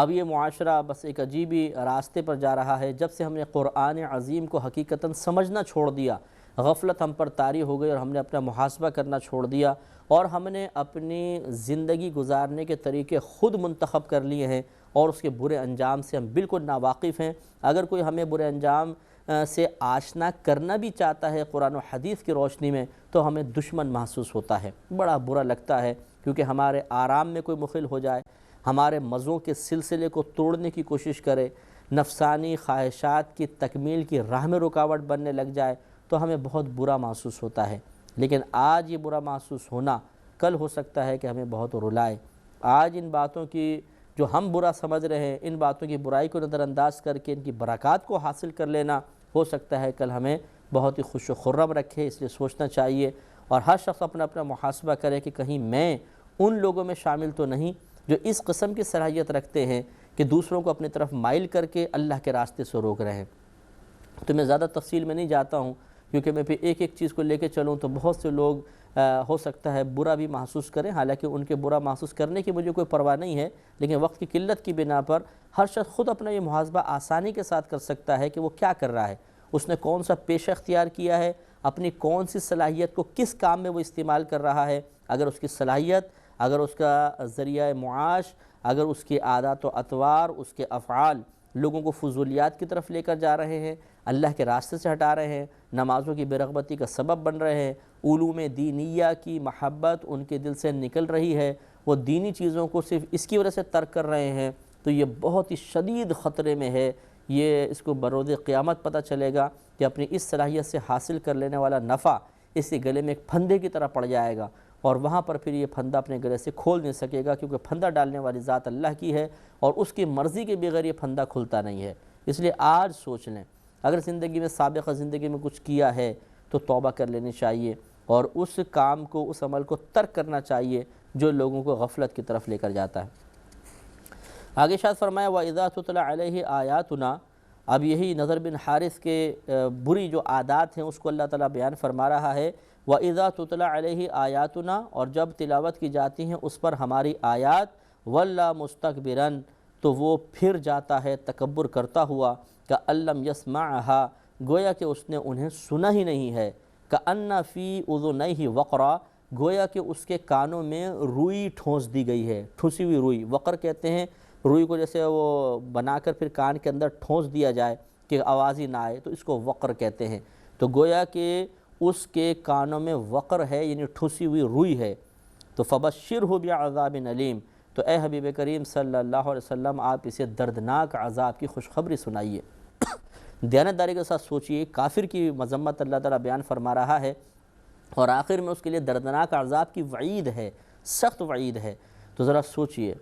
اب یہ معاشرہ بس ایک عجیبی راستے پر جا رہا ہے۔ جب سے ہم نے قرآن عظیم کو حقیقتاً سمجھنا چھوڑ دیا، غفلت ہم پر طاری ہو گئی اور ہم نے اپنا محاسبہ کرنا چھوڑ دیا اور ہم نے اپنی زندگی گزارنے کے طریقے خود منتخب کر لیے ہیں اور اس کے برے انجام سے ہم بالکل ناواقف ہیں۔ اگر کوئی ہمیں برے انجام سے آشنا کرنا بھی چاہتا ہے قرآن و حدیث کی روشنی میں تو ہمیں دشمن محسوس ہوتا ہے، بڑا برا لگتا ہے، کیونکہ ہمارے آرام میں کوئی مخل ہو جائے، ہمارے مزوں کے سلسلے کو توڑنے کی کوشش کرے، نفسانی خواہشات کی تکمیل کی راہ میں رکاوٹ بننے لگ جائے تو ہمیں بہت برا محسوس ہوتا ہے۔ لیکن آج یہ برا محسوس ہونا کل ہو سکتا ہے کہ ہمیں بہت رلائے۔ آج ان باتوں کی جو ہم برا سمجھ رہے ہیں، ان باتوں کی برائی کو نظر انداز کر کے ان کی برکات کو حاصل کر لینا ہو سکتا ہے کل ہمیں بہت ہی خوش و خرم رکھے، اس لیے سوچنا چاہیے اور ہر شخص اپنا اپنا محاسبہ کرے کہ کہیں میں ان لوگوں میں شامل تو نہیں جو اس قسم کی صلاحیت رکھتے ہیں کہ دوسروں کو اپنی طرف مائل کر کے اللہ کے راستے سے روک رہے ہیں۔ تو میں زیادہ تفصیل میں نہیں جاتا ہوں، کیونکہ میں پھر ایک ایک چیز کو لے کے چلوں تو بہت سے لوگ ہو سکتا ہے برا بھی محسوس کریں، حالانکہ ان کے برا محسوس کرنے کی مجھے کوئی پرواہ نہیں ہے، لیکن وقت کی قلت کی بنا پر ہر شخص خود اپنا یہ محاسبہ آسانی کے ساتھ کر سکتا ہے کہ وہ کیا کر رہا ہے، اس نے کون سا پیشہ اختیار کیا ہے، اپنی کون سی صلاحیت کو کس کام میں وہ استعمال کر رہا ہے۔ اگر اس کی صلاحیت، اگر اس کا ذریعہ معاش، اگر اس کی عادات و اطوار، اس کے افعال لوگوں کو فضولیات کی طرف لے کر جا رہے ہیں، اللہ کے راستے سے ہٹا رہے ہیں، نمازوں کی بے رغبتی کا سبب بن رہے ہیں، علوم دینیہ کی محبت ان کے دل سے نکل رہی ہے، وہ دینی چیزوں کو صرف اس کی وجہ سے ترک کر رہے ہیں، تو یہ بہت ہی شدید خطرے میں ہے۔ یہ اس کو بروز قیامت پتہ چلے گا کہ اپنی اس صلاحیت سے حاصل کر لینے والا نفع اس کے گلے میں ایک پھندے کی طرح پڑ جائے گا، اور وہاں پر پھر یہ پھندا اپنے گلے سے کھول نہیں سکے گا، کیونکہ پھندا ڈالنے والی ذات اللہ کی ہے اور اس کی مرضی کے بغیر یہ پھندا کھلتا نہیں ہے۔ اس لیے آج سوچ لیں، اگر زندگی میں سابقہ زندگی میں کچھ کیا ہے تو توبہ کر لینی چاہیے اور اس کام کو، اس عمل کو ترک کرنا چاہیے جو لوگوں کو غفلت کی طرف لے کر جاتا ہے۔ آگے ارشاد فرمایا وَإِذَا تُتْلَىٰ عَلَيْهِ آیاتنا، اب یہی نضر بن حارث کے بری جو عادات ہیں اس کو اللہ تعالیٰ بیان فرما رہا ہے۔ وَإِذَا تُتْلَىٰ عَلَيْهِ آیاتنا، اور جب تلاوت کی جاتی ہیں اس پر ہماری آیات، وَلَّا مُسْتَكْبِرًا، تو وہ پھر جاتا ہے تکبر کرتا ہوا، كَأَن لَّمْ يَسْمَعْهَا، گویا کہ اس نے انہیں سنا ہی نہیں ہے، كَأَنَّ فِي أُذُنَيْهِ وَقْرًا، گویا کہ اس کے کانوں میں روئی ٹھونس دی گئی ہے، ٹھوسی ہوئی روئی، وقر کہتے ہیں روئی کو، جیسے وہ بنا کر پھر کان کے اندر ٹھونس دیا جائے کہ آواز ہی نہ آئے، تو اس کو وقر کہتے ہیں۔ تو گویا کہ اس کے کانوں میں وقر ہے، یعنی ٹھوسی ہوئی روئی ہے۔ تو فَبَشِّرْهُ بِعَذَابٍ أَلِيمٍ، تو اے حبیب کریم صلی اللہ علیہ وسلم آپ اسے دردناک عذاب کی خوشخبری سنائیے۔ دیانتداری کے ساتھ سوچئے، کافر کی مذمت اللہ تعالیٰ بیان فرما رہا ہے اور آخر میں اس کے لیے دردناک عذاب کی وعید ہے، سخت وعید ہے۔ تو ذرا سوچئے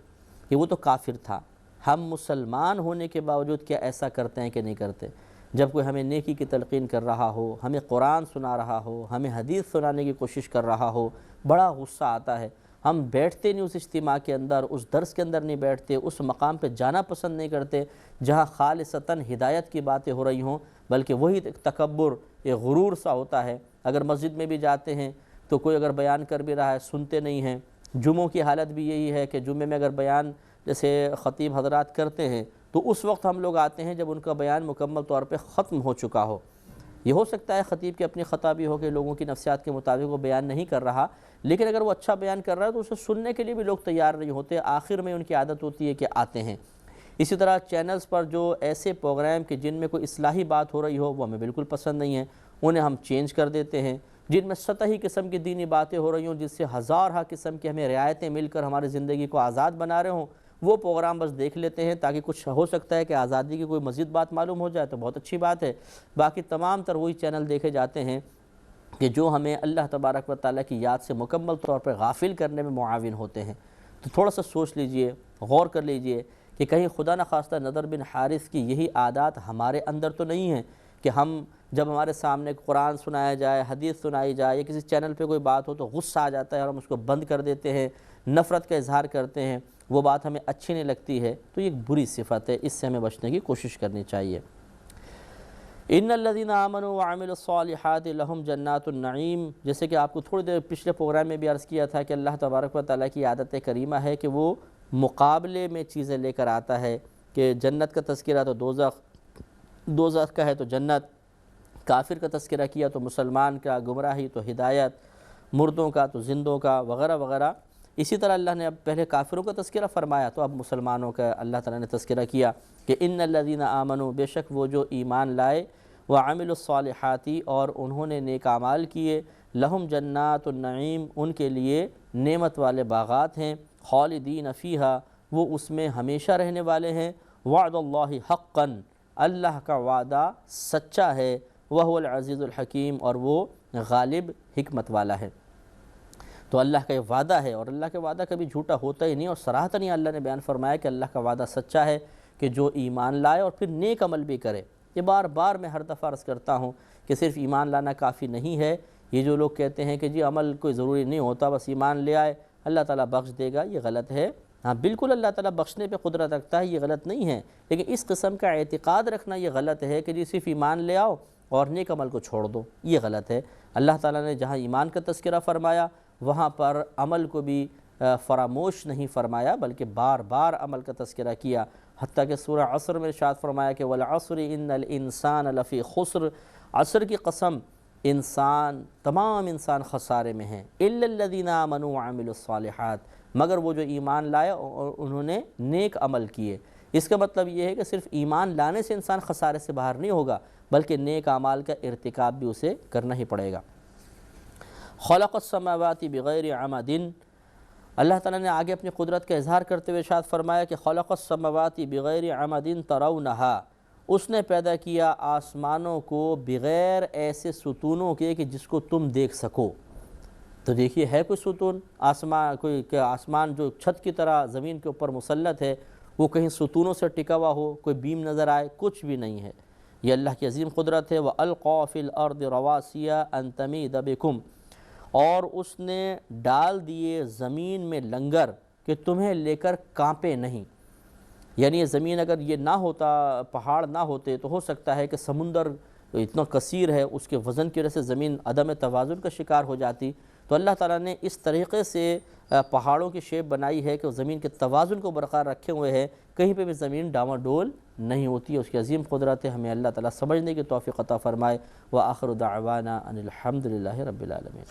کہ وہ تو کافر تھا، ہم مسلمان ہونے کے باوجود کیا ایسا کرتے ہیں کہ نہیں کرتے؟ جب کوئی ہمیں نیکی کی تلقین کر رہا ہو، ہمیں قرآن سنا رہا ہو، ہمیں حدیث سنانے کی کوشش کر رہا ہو، بڑا غصہ آتا ہے، ہم بیٹھتے نہیں اس اجتماع کے اندر، اس درس کے اندر نہیں بیٹھتے، اس مقام پہ جانا پسند نہیں کرتے جہاں خالصتاً ہدایت کی باتیں ہو رہی ہوں، بلکہ وہی ایک تکبر، ایک غرور سا ہوتا ہے۔ اگر مسجد میں بھی جاتے ہیں تو کوئی اگر بیان کر بھی رہا ہے سنتے نہیں ہیں۔ جمعوں کی حالت بھی یہی ہے کہ جمعے میں اگر بیان جیسے خطیب حضرات کرتے ہیں تو اس وقت ہم لوگ آتے ہیں جب ان کا بیان مکمل طور پہ ختم ہو چکا ہو۔ یہ ہو سکتا ہے خطیب کی اپنی خطا بھی ہو کہ لوگوں کی نفسیات کے مطابق وہ بیان نہیں کر رہا، لیکن اگر وہ اچھا بیان کر رہا ہے تو اسے سننے کے لیے بھی لوگ تیار نہیں ہوتے، آخر میں ان کی عادت ہوتی ہے کہ آتے ہیں۔ اسی طرح چینلز پر جو ایسے پروگرام کہ جن میں کوئی اصلاحی بات ہو رہی ہو وہ ہمیں بالکل پسند نہیں ہیں، انہیں ہم چینج کر دیتے ہیں۔ جن میں سطحی قسم کی دینی باتیں ہو رہی ہوں، جس سے ہزارہ قسم کی ہمیں رعایتیں مل کر ہماری زندگی کو آزاد بنا رہے ہوں، وہ پروگرام بس دیکھ لیتے ہیں تاکہ کچھ ہو سکتا ہے کہ آزادی کی کوئی مزید بات معلوم ہو جائے تو بہت اچھی بات ہے۔ باقی تمام تر وہی چینل دیکھے جاتے ہیں کہ جو ہمیں اللہ تبارک و تعالیٰ کی یاد سے مکمل طور پر غافل کرنے میں معاون ہوتے ہیں۔ تو تھوڑا سا سوچ لیجئے، غور کر لیجئے کہ کہیں خدا نخواستہ نضر بن حارث کی یہی عادات ہمارے اندر تو نہیں ہیں کہ ہم جب ہمارے سامنے قرآن سنایا جائے، حدیث سنائی جائے یا کسی چینل پہ کوئی بات ہو تو غصہ آ جاتا ہے اور ہم اس کو بند کر دیتے ہیں، نفرت کا اظہار کرتے ہیں، وہ بات ہمیں اچھی نہیں لگتی ہے۔ تو یہ ایک بری صفت ہے، اس سے ہمیں بچنے کی کوشش کرنی چاہیے۔ ان الذین آمنوا وعملوا الصالحات لہم جنات النعیم، جیسے کہ آپ کو تھوڑی دیر پچھلے پروگرام میں بھی عرض کیا تھا کہ اللہ تبارک و تعالیٰ کی عادت کریمہ ہے کہ وہ مقابلے میں چیزیں لے کر آتا ہے کہ جنت کا تذکرہ تو دوزخ کا ہے تو جنت، کافر کا تذکرہ کیا تو مسلمان کا، گمراہی تو ہدایت، مردوں کا تو زندوں کا، وغیرہ وغیرہ۔ اسی طرح اللہ نے اب پہلے کافروں کا تذکرہ فرمایا تو اب مسلمانوں کا اللہ تعالیٰ نے تذکرہ کیا کہ ان الذین آمنوا، بے شک وہ جو ایمان لائے، وعملوا الصالحات، اور انہوں نے نیک اعمال کیے، لہم جنات النعیم، ان کے لیے نعمت والے باغات ہیں، خالدین فیہا، وہ اس میں ہمیشہ رہنے والے ہیں، وعد اللہ حقا، اللہ کا وعدہ سچا ہے، وہو العزیز الحکیم، اور وہ غالب حکمت والا ہے۔ تو اللہ کا یہ وعدہ ہے اور اللہ کا وعدہ کبھی جھوٹا ہوتا ہی نہیں، اور صراحتاً اللہ نے بیان فرمایا کہ اللہ کا وعدہ سچا ہے کہ جو ایمان لائے اور پھر نیک عمل بھی کرے۔ یہ بار بار میں ہر دفعہ عرض کرتا ہوں کہ صرف ایمان لانا کافی نہیں ہے۔ یہ جو لوگ کہتے ہیں کہ جی عمل کوئی ضروری نہیں ہوتا، بس ایمان لے آئے اللہ تعالیٰ بخش دے گا، یہ غلط ہے۔ ہاں بالکل اللہ تعالیٰ بخشنے پہ قدرت رکھتا ہے، یہ غلط نہیں ہے، لیکن اس قسم کا اعتقاد رکھنا یہ غلط ہے کہ جی صرف ایمان لے آؤ اور نیک عمل کو چھوڑ دو، یہ غلط ہے۔ اللہ تعالیٰ نے جہاں ایمان کا تذکرہ فرمایا وہاں پر عمل کو بھی فراموش نہیں فرمایا، بلکہ بار بار عمل کا تذکرہ کیا، حتیٰ کہ سورہ عصر میں ارشاد فرمایا کہ وَالْعَصْرِ إِنَّ الْإِنسَانَ لَفِي خُسْرٍ، عصر کی قسم، تمام انسان خسارے میں ہیں، إِلَّا الَّذِينَ آمَنُوا وَعَمِلُوا الصَّالِحَاتِ، مگر وہ جو ایمان لائے اور انہوں نے نیک عمل کیے۔ اس کا مطلب یہ ہے کہ صرف ایمان لانے سے انسان خسارے سے باہر نہیں ہوگا، بلکہ نیک اعمال کا ارتکاب بھی اسے کرنا ہی پڑے گا۔ خلق السماوات بغیر عمد، اللہ تعالیٰ نے آگے اپنی قدرت کا اظہار کرتے ہوئے ارشاد فرمایا کہ خلق السماوات بغیر عمد ترونہا، اس نے پیدا کیا آسمانوں کو بغیر ایسے ستونوں کے کہ جس کو تم دیکھ سکو۔ تو دیکھیے ہے کوئی ستون، آسمان جو چھت کی طرح زمین کے اوپر مسلط ہے، وہ کہیں ستونوں سے ٹکا ہوا ہو، کوئی بیم نظر آئے، کچھ بھی نہیں ہے۔ یہ اللہ کی عظیم قدرت ہے۔ وَأَلْقَى فِي الْأَرْضِ رَوَاسِيَ أَن تَمِيدَ بِكُمْ، اور اس نے ڈال دیے زمین میں لنگر کہ تمہیں لے کر کانپے نہیں۔ یعنی یہ زمین اگر یہ نہ ہوتا، پہاڑ نہ ہوتے، تو ہو سکتا ہے کہ سمندر اتنا کثیر ہے، اس کے وزن کی وجہ سے زمین عدم توازن کا شکار ہو جاتی۔ تو اللہ تعالیٰ نے اس طریقے سے پہاڑوں کی شیپ بنائی ہے کہ وہ زمین کے توازن کو برقرار رکھے ہوئے ہے، کہیں پہ بھی زمین ڈاواڈول نہیں ہوتی ہے۔ اس کی عظیم قدرت ہے، ہمیں اللہ تعالیٰ سمجھنے کی توفیق عطا فرمائے۔ وآخر دعوانا ان الحمد للہ رب العالمین۔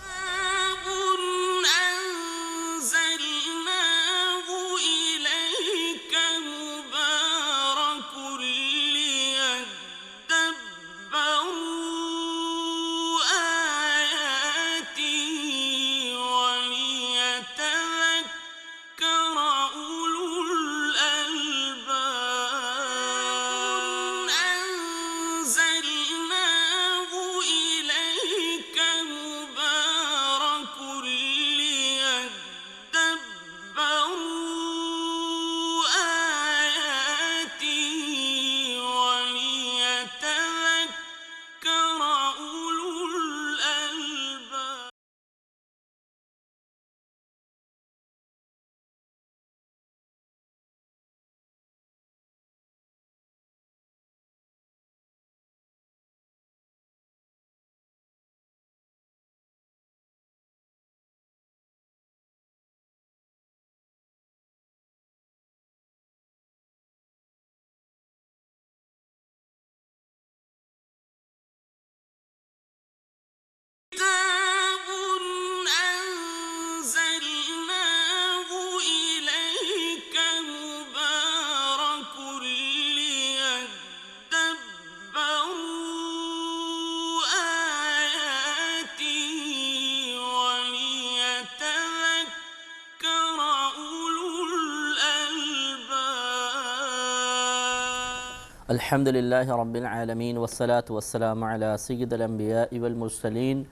الحمد للہ رب العالمین والصلاة والسلام علی سید الانبیاء والمرسلین،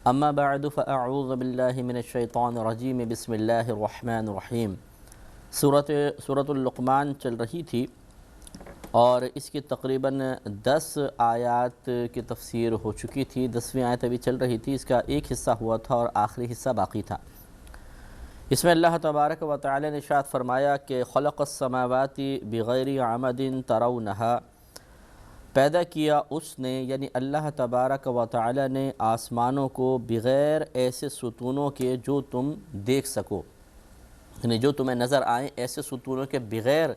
اما بعد فاعوذ باللہ من الشیطان الرجیم، بسم اللہ الرحمن الرحیم۔ سورۃ اللقمان چل رہی تھی اور اس کی تقریباً 10 آیات کی تفسیر ہو چکی تھی۔ 10ویں آیت ابھی چل رہی تھی، اس کا ایک حصہ ہوا تھا اور آخری حصہ باقی تھا۔ اس میں اللہ تبارک و تعالی نے ارشاد فرمایا کہ خلق السماوات بغیر عمد ترونہا، پیدا کیا اس نے یعنی اللہ تبارک و تعالی نے آسمانوں کو بغیر ایسے ستونوں کے جو تم دیکھ سکو، یعنی جو تمہیں نظر آئیں، ایسے ستونوں کے بغیر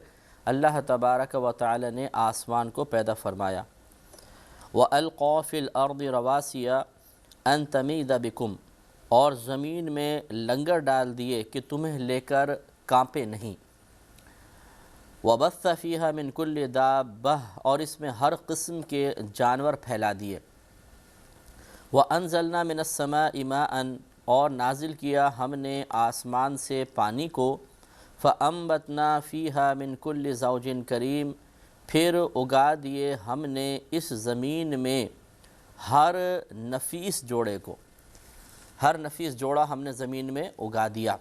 اللہ تبارک و تعالی نے آسمان کو پیدا فرمایا۔ وَأَلْقَى فِي الْأَرْضِ رَوَاسِيَ أَن تَمِيدَ بِكُمْ، اور زمین میں لنگر ڈال دیے کہ تمہیں لے کر کانپے نہیں۔ وَبَثَّ فِيهَا مِن كُلِّ دَابَّةٍ، اور اس میں ہر قسم کے جانور پھیلا دیے۔ وَأَنزَلْنَا مِنَ السَّمَاءِ مَاءً، اور نازل کیا ہم نے آسمان سے پانی کو۔ فَأَنبَتْنَا فِيهَا مِن كُلِّ زَوْجٍ كَرِيمٍ، پھر اگا دیے ہم نے اس زمین میں ہر نفیس جوڑے کو، ہر نفیس جوڑا ہم نے زمین میں اگا دیا۔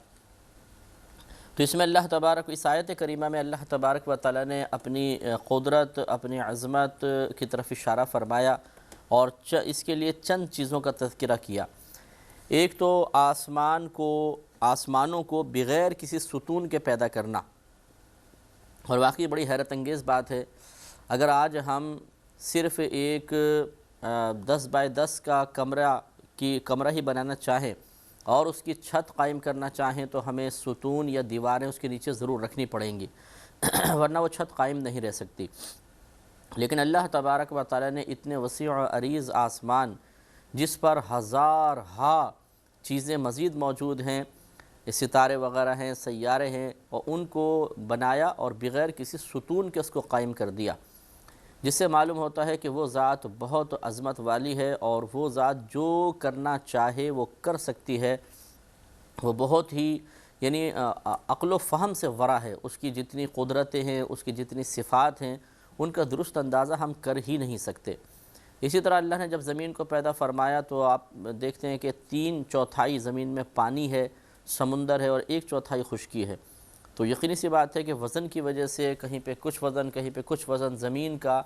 تو اس میں اللہ تبارک اس آیت کریمہ میں اللہ تبارک و تعالیٰ نے اپنی قدرت، اپنی عظمت کی طرف اشارہ فرمایا اور اس کے لیے چند چیزوں کا تذکرہ کیا۔ ایک تو آسمانوں کو بغیر کسی ستون کے پیدا کرنا، اور واقعی بڑی حیرت انگیز بات ہے۔ اگر آج ہم صرف ایک 10 بائی 10 کا کمرہ ہی بنانا چاہیں اور اس کی چھت قائم کرنا چاہیں تو ہمیں ستون یا دیواریں اس کے نیچے ضرور رکھنی پڑیں گی ورنہ وہ چھت قائم نہیں رہ سکتی۔ لیکن اللہ تبارک و تعالیٰ نے اتنے وسیع و عریض آسمان جس پر ہزارہا چیزیں مزید موجود ہیں، ستارے وغیرہ ہیں، سیارے ہیں، اور ان کو بنایا اور بغیر کسی ستون کے اس کو قائم کر دیا، جس سے معلوم ہوتا ہے کہ وہ ذات بہت عظمت والی ہے اور وہ ذات جو کرنا چاہے وہ کر سکتی ہے۔ وہ بہت ہی عقل و فہم سے ورا ہے، اس کی جتنی قدرتیں ہیں، اس کی جتنی صفات ہیں، ان کا درست اندازہ ہم کر ہی نہیں سکتے۔ اسی طرح اللہ نے جب زمین کو پیدا فرمایا تو آپ دیکھتے ہیں کہ 3/4 زمین میں پانی ہے، سمندر ہے، اور 1/4 خشکی ہے۔ تو یقینی سی بات ہے کہ وزن کی وجہ سے کہیں پہ کچھ وزن، کہیں پہ کچھ وزن، زمین کا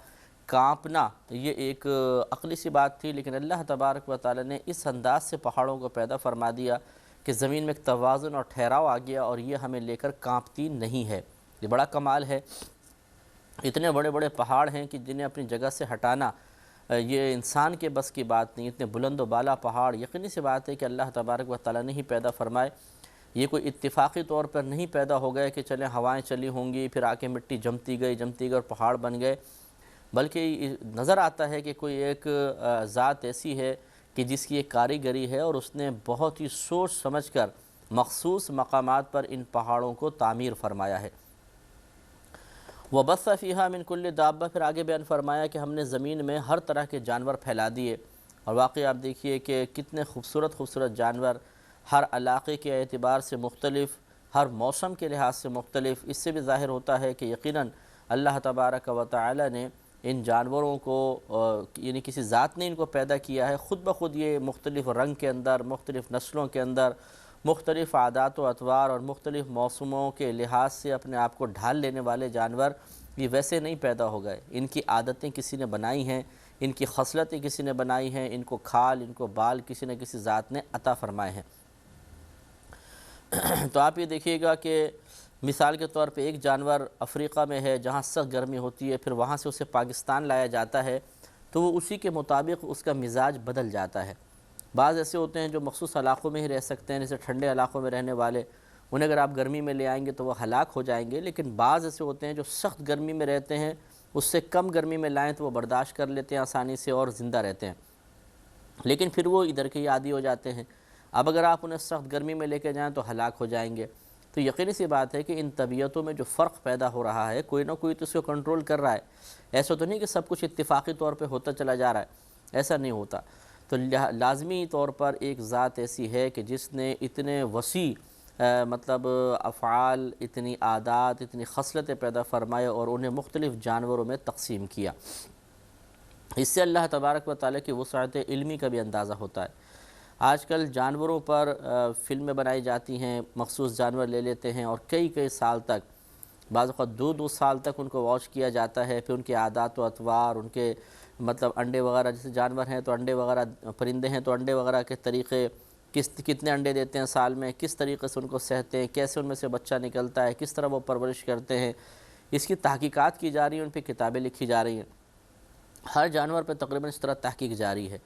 کانپنا یہ ایک عقلی سی بات تھی، لیکن اللہ تبارک و تعالی نے اس انداز سے پہاڑوں کو پیدا فرما دیا کہ زمین میں ایک توازن اور ٹھہراؤ آ گیا اور یہ ہمیں لے کر کانپتی نہیں ہے۔ یہ بڑا کمال ہے۔ اتنے بڑے بڑے پہاڑ ہیں کہ جنہیں اپنی جگہ سے ہٹانا یہ انسان کے بس کی بات نہیں۔ اتنے بلند و بالا پہاڑ یقینی سی بات ہے کہ اللہ تبارک و تعالی نے ہی پیدا فرمائے۔ یہ کوئی اتفاقی طور پر نہیں پیدا ہو گئے کہ چلیں ہوائیں چلی ہوں گی پھر آ کے مٹی جمتی گئی اور پہاڑ بن گئے، بلکہ نظر آتا ہے کہ کوئی ایک ذات ایسی ہے کہ جس کی ایک کاریگری ہے اور اس نے بہت ہی سوچ سمجھ کر مخصوص مقامات پر ان پہاڑوں کو تعمیر فرمایا ہے۔ وَبَثَّ فِيهَا مِن كُلِّ دَابَّةٍ، پھر آگے بیان فرمایا کہ ہم نے زمین میں ہر طرح کے جانور پھیلا دیے، اور واقعی آپ دیکھیے کہ کتنے خوبصورت جانور، ہر علاقے کے اعتبار سے مختلف، ہر موسم کے لحاظ سے مختلف۔ اس سے بھی ظاہر ہوتا ہے کہ یقیناً اللہ تبارک و تعالی نے ان جانوروں کو یعنی کسی ذات نے ان کو پیدا کیا ہے، خود بخود یہ مختلف رنگ کے اندر، مختلف نسلوں کے اندر، مختلف عادات و اطوار اور مختلف موسموں کے لحاظ سے اپنے آپ کو ڈھال لینے والے جانور یہ ویسے نہیں پیدا ہو گئے۔ ان کی عادتیں کسی نے بنائی ہیں، ان کی خصلتیں کسی نے بنائی ہیں، ان کو کھال، ان کو بال کسی نہ کسی ذات نے عطا فرمائے ہیں۔ تو آپ یہ دیکھیے گا کہ مثال کے طور پہ ایک جانور افریقہ میں ہے جہاں سخت گرمی ہوتی ہے، پھر وہاں سے اسے پاکستان لایا جاتا ہے تو وہ اسی کے مطابق اس کا مزاج بدل جاتا ہے۔ بعض ایسے ہوتے ہیں جو مخصوص علاقوں میں ہی رہ سکتے ہیں، جیسے ٹھنڈے علاقوں میں رہنے والے، انہیں اگر آپ گرمی میں لے آئیں گے تو وہ ہلاک ہو جائیں گے، لیکن بعض ایسے ہوتے ہیں جو سخت گرمی میں رہتے ہیں، اس سے کم گرمی میں لائیں تو وہ برداشت کر لیتے ہیں آسانی سے اور زندہ رہتے ہیں، لیکن پھر وہ ادھر کے ہی عادی ہو جاتے ہیں۔ اب اگر آپ انہیں سخت گرمی میں لے کے جائیں تو ہلاک ہو جائیں گے۔ تو یقینی سی بات ہے کہ ان طبیعتوں میں جو فرق پیدا ہو رہا ہے، کوئی نہ کوئی تو اس کو کنٹرول کر رہا ہے۔ ایسا تو نہیں کہ سب کچھ اتفاقی طور پہ ہوتا چلا جا رہا ہے، ایسا نہیں ہوتا۔ تو لازمی طور پر ایک ذات ایسی ہے کہ جس نے اتنے وسیع افعال، اتنی عادات، اتنی خصلتیں پیدا فرمائے اور انہیں مختلف جانوروں میں تقسیم کیا۔ اس سے اللہ تبارک و تعالیٰ کی وسعت علمی کا بھی اندازہ ہوتا ہے۔ آج کل جانوروں پر فلمیں بنائی جاتی ہیں، مخصوص جانور لے لیتے ہیں اور کئی سال تک، بعض اوقات 2 سال تک ان کو واچ کیا جاتا ہے، پھر ان کے عادات و اطوار، ان کے انڈے وغیرہ، جیسے جانور ہیں تو انڈے وغیرہ، پرندے ہیں تو انڈے وغیرہ کے طریقے، کتنے انڈے دیتے ہیں سال میں، کس طریقے سے ان کو سہتے ہیں، کیسے ان میں سے بچہ نکلتا ہے، کس طرح وہ پرورش کرتے ہیں، اس کی تحقیقات کی جا رہی ہیں، ان پہ کتابیں لکھی جا رہی ہیں۔ ہر جانور پہ تقریباً اس طرح تحقیق جاری ہے۔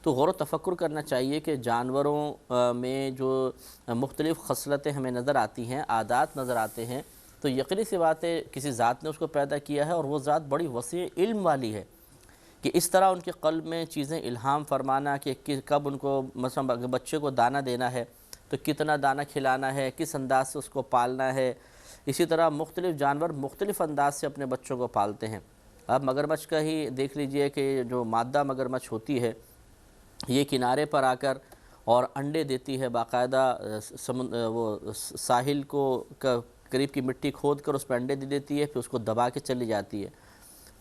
تو غور و تفکر کرنا چاہیے کہ جانوروں میں جو مختلف خصلتیں ہمیں نظر آتی ہیں، عادات نظر آتے ہیں، تو یقینی سی بات ہے کسی ذات نے اس کو پیدا کیا ہے اور وہ ذات بڑی وسیع علم والی ہے کہ اس طرح ان کے قلب میں چیزیں الہام فرمانا کہ کب ان کو مثلا بچے کو دانہ دینا ہے تو کتنا دانہ کھلانا ہے، کس انداز سے اس کو پالنا ہے۔ اسی طرح مختلف جانور مختلف انداز سے اپنے بچوں کو پالتے ہیں۔ اب مگرمچھ کا ہی دیکھ لیجئے کہ جو مادہ مگرمچھ ہوتی ہے یہ کنارے پر آ کر اور انڈے دیتی ہے، باقاعدہ وہ ساحل کو قریب کی مٹی کھود کر اس پہ انڈے دے دیتی ہے، پھر اس کو دبا کے چلی جاتی ہے۔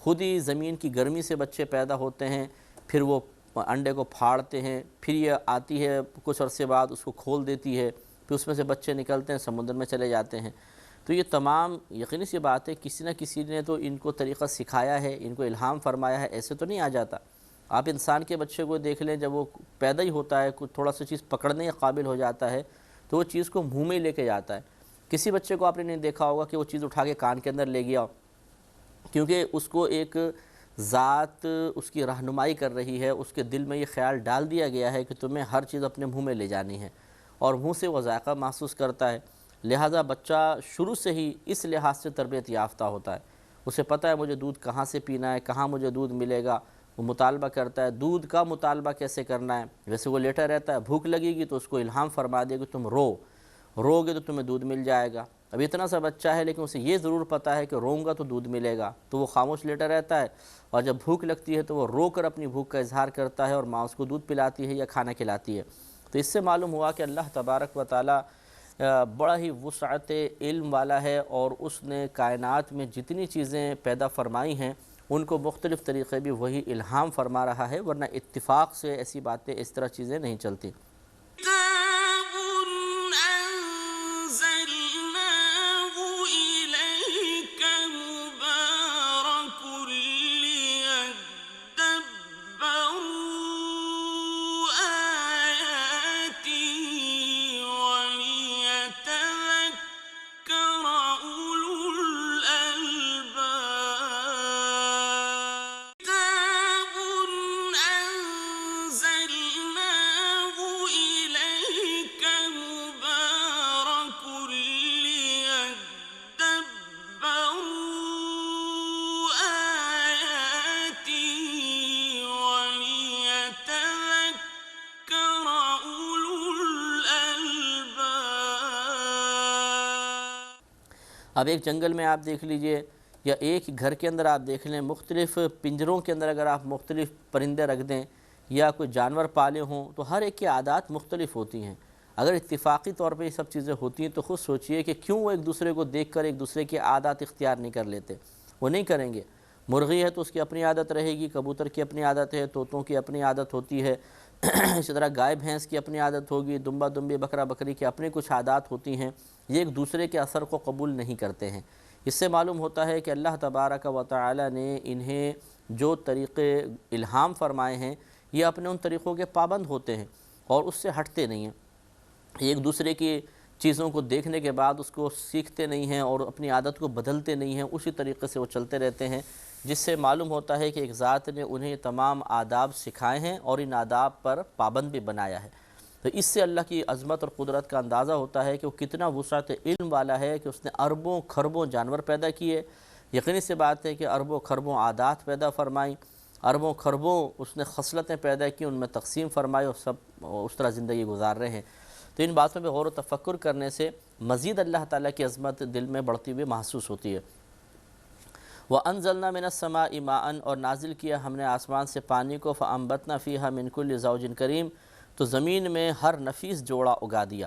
خود ہی زمین کی گرمی سے بچے پیدا ہوتے ہیں، پھر وہ انڈے کو پھاڑتے ہیں، پھر یہ آتی ہے کچھ عرصے بعد اس کو کھول دیتی ہے، پھر اس میں سے بچے نکلتے ہیں، سمندر میں چلے جاتے ہیں۔ تو یہ تمام یقینی سی بات ہے کسی نہ کسی نے تو ان کو طریقہ سکھایا ہے، ان کو الہام فرمایا ہے، ایسے تو نہیں آ جاتا۔ آپ انسان کے بچے کو دیکھ لیں، جب وہ پیدا ہی ہوتا ہے کچھ تھوڑا سا چیز پکڑنے کے قابل ہو جاتا ہے تو وہ چیز کو منہ میں لے کے جاتا ہے۔ کسی بچے کو آپ نے نہیں دیکھا ہوگا کہ وہ چیز اٹھا کے کان کے اندر لے گیا، کیونکہ اس کو ایک ذات اس کی رہنمائی کر رہی ہے، اس کے دل میں یہ خیال ڈال دیا گیا ہے کہ تمہیں ہر چیز اپنے منہ میں لے جانی ہے، اور منہ سے وہ ذائقہ محسوس کرتا ہے۔ لہٰذا بچہ شروع سے ہی اس لحاظ سے تربیت یافتہ ہوتا ہے، اسے پتہ ہے مجھے دودھ کہاں سے پینا ہے، کہاں مجھے دودھ ملے گا، وہ مطالبہ کرتا ہے دودھ کا مطالبہ کیسے کرنا ہے۔ ویسے وہ لیٹا رہتا ہے، بھوک لگے گی تو اس کو الہام فرما دے کہ تم رو گے تو تمہیں دودھ مل جائے گا۔ اب اتنا سا بچہ ہے لیکن اسے یہ ضرور پتہ ہے کہ روؤں گا تو دودھ ملے گا، تو وہ خاموش لیٹا رہتا ہے، اور جب بھوک لگتی ہے تو وہ رو کر اپنی بھوک کا اظہار کرتا ہے، اور ماں اس کو دودھ پلاتی ہے یا کھانا کھلاتی ہے۔ تو اس سے معلوم ہوا کہ اللہ تبارک و تعالی بڑا ہی وسعت علم والا ہے، اور اس نے کائنات میں جتنی چیزیں پیدا فرمائی ہیں ان کو مختلف طریقے بھی وہی الہام فرما رہا ہے، ورنہ اتفاق سے ایسی باتیں اس طرح چیزیں نہیں چلتی۔ اب ایک جنگل میں آپ دیکھ لیجئے یا ایک گھر کے اندر آپ دیکھ لیں، مختلف پنجروں کے اندر اگر آپ مختلف پرندے رکھ دیں یا کوئی جانور پالے ہوں تو ہر ایک کی عادات مختلف ہوتی ہیں۔ اگر اتفاقی طور پہ یہ سب چیزیں ہوتی ہیں تو خود سوچئے کہ کیوں وہ ایک دوسرے کو دیکھ کر ایک دوسرے کی عادات اختیار نہیں کر لیتے، وہ نہیں کریں گے۔ مرغی ہے تو اس کی اپنی عادت رہے گی، کبوتر کی اپنی عادت ہے، طوطوں کی اپنی عادت ہوتی ہے، اسی طرح گائے بھینس کی اپنی عادت ہوگی، دمبا دمبی بکرا بکری کی اپنی کچھ عادات ہوتی ہیں، یہ ایک دوسرے کے اثر کو قبول نہیں کرتے ہیں۔ اس سے معلوم ہوتا ہے کہ اللہ تبارک و تعالی نے انہیں جو طریقے الہام فرمائے ہیں یہ اپنے ان طریقوں کے پابند ہوتے ہیں اور اس سے ہٹتے نہیں ہیں، ایک دوسرے کی چیزوں کو دیکھنے کے بعد اس کو سیکھتے نہیں ہیں اور اپنی عادت کو بدلتے نہیں ہیں، اسی طریقے سے وہ چلتے رہتے ہیں، جس سے معلوم ہوتا ہے کہ ایک ذات نے انہیں تمام آداب سکھائے ہیں اور ان آداب پر پابند بھی بنایا ہے۔ تو اس سے اللہ کی عظمت اور قدرت کا اندازہ ہوتا ہے کہ وہ کتنا وسعت علم والا ہے کہ اس نے اربوں خربوں جانور پیدا کیے۔ یقینی سی بات ہے کہ اربوں خربوں عادات پیدا فرمائیں، اربوں خربوں اس نے خصلتیں پیدا کی، ان میں تقسیم فرمائی، اور سب اس طرح زندگی گزار رہے ہیں۔ تو ان باتوں پہ غور و تفکر کرنے سے مزید اللہ تعالیٰ کی عظمت دل میں بڑھتی ہوئی محسوس ہوتی ہے۔ وَأَنزَلْنَا مِنَ السَّمَاءِ مَاءً، اور نازل کیا ہم نے آسمان سے پانی کو، فَأَنبَتْنَا فِيهَا مِن كُلِّ زَوْجٍ كَرِيمٍ، تو زمین میں ہر نفیس جوڑا اگا دیا،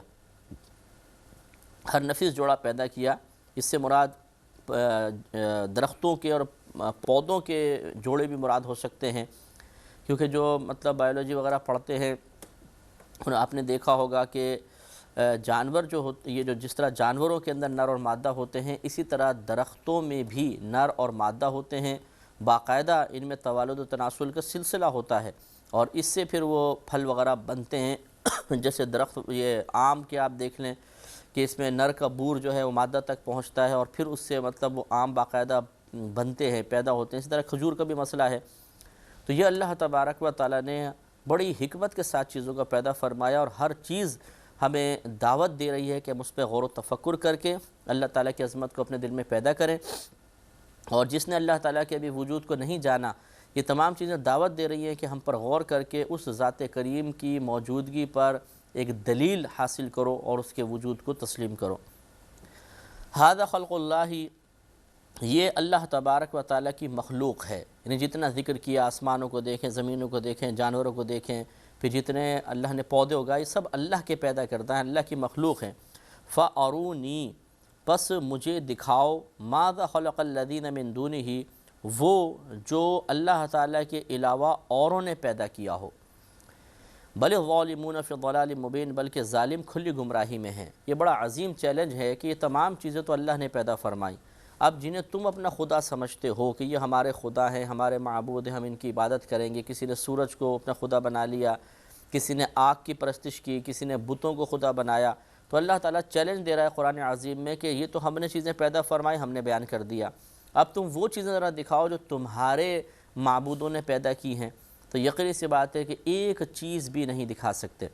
ہر نفیس جوڑا پیدا کیا۔ اس سے مراد درختوں کے اور پودوں کے جوڑے بھی مراد ہو سکتے ہیں، کیونکہ جو مطلب بایولوجی وغیرہ پڑھتے ہیں آپ نے دیکھا ہوگا کہ جانور جو ہوتے، یہ جو جس طرح جانوروں کے اندر نر اور مادہ ہوتے ہیں، اسی طرح درختوں میں بھی نر اور مادہ ہوتے ہیں، باقاعدہ ان میں توالد و تناسل کا سلسلہ ہوتا ہے، اور اس سے پھر وہ پھل وغیرہ بنتے ہیں۔ جیسے درخت یہ آم کے آپ دیکھ لیں کہ اس میں نر کا بور جو ہے وہ مادہ تک پہنچتا ہے اور پھر اس سے مطلب وہ آم باقاعدہ بنتے ہیں، پیدا ہوتے ہیں۔ اسی طرح کھجور کا بھی مسئلہ ہے۔ تو یہ اللہ تبارک و تعالیٰ نے بڑی حکمت کے ساتھ چیزوں کا پیدا فرمایا، اور ہر چیز ہمیں دعوت دے رہی ہے کہ ہم اس پہ غور و تفکر کر کے اللہ تعالیٰ کی عظمت کو اپنے دل میں پیدا کریں، اور جس نے اللہ تعالیٰ کے ابھی وجود کو نہیں جانا، یہ تمام چیزیں دعوت دے رہی ہیں کہ ہم پر غور کر کے اس ذات کریم کی موجودگی پر ایک دلیل حاصل کرو اور اس کے وجود کو تسلیم کرو۔ ھذا خلق اللہ، یہ اللہ تبارک و تعالیٰ کی مخلوق ہے، یعنی جتنا ذکر کیا، آسمانوں کو دیکھیں، زمینوں کو دیکھیں، جانوروں کو دیکھیں، پھر جتنے اللہ نے پودے اگائے، سب اللہ کے پیدا کرتا ہے، اللہ کی مخلوق ہیں۔ فَأَرُونِي، پس مجھے دکھاؤ، ماذا خلق الذین من دونہ، وہ جو اللہ تعالیٰ کے علاوہ اوروں نے پیدا کیا ہو۔ بل الظالمون فی ضلال مبین، بلکہ ظالم کھلی گمراہی میں ہیں۔ یہ بڑا عظیم چیلنج ہے کہ یہ تمام چیزیں تو اللہ نے پیدا فرمائی، اب جنہیں تم اپنا خدا سمجھتے ہو کہ یہ ہمارے خدا ہیں، ہمارے معبود ہیں، ہم ان کی عبادت کریں گے، کسی نے سورج کو اپنا خدا بنا لیا، کسی نے آگ کی پرستش کی، کسی نے بتوں کو خدا بنایا، تو اللہ تعالیٰ چیلنج دے رہا ہے قرآن عظیم میں کہ یہ تو ہم نے چیزیں پیدا فرمائی، ہم نے بیان کر دیا، اب تم وہ چیزیں ذرا دکھاؤ جو تمہارے معبودوں نے پیدا کی ہیں۔ تو یقینی سی بات ہے کہ ایک چیز بھی نہیں دکھا سکتے۔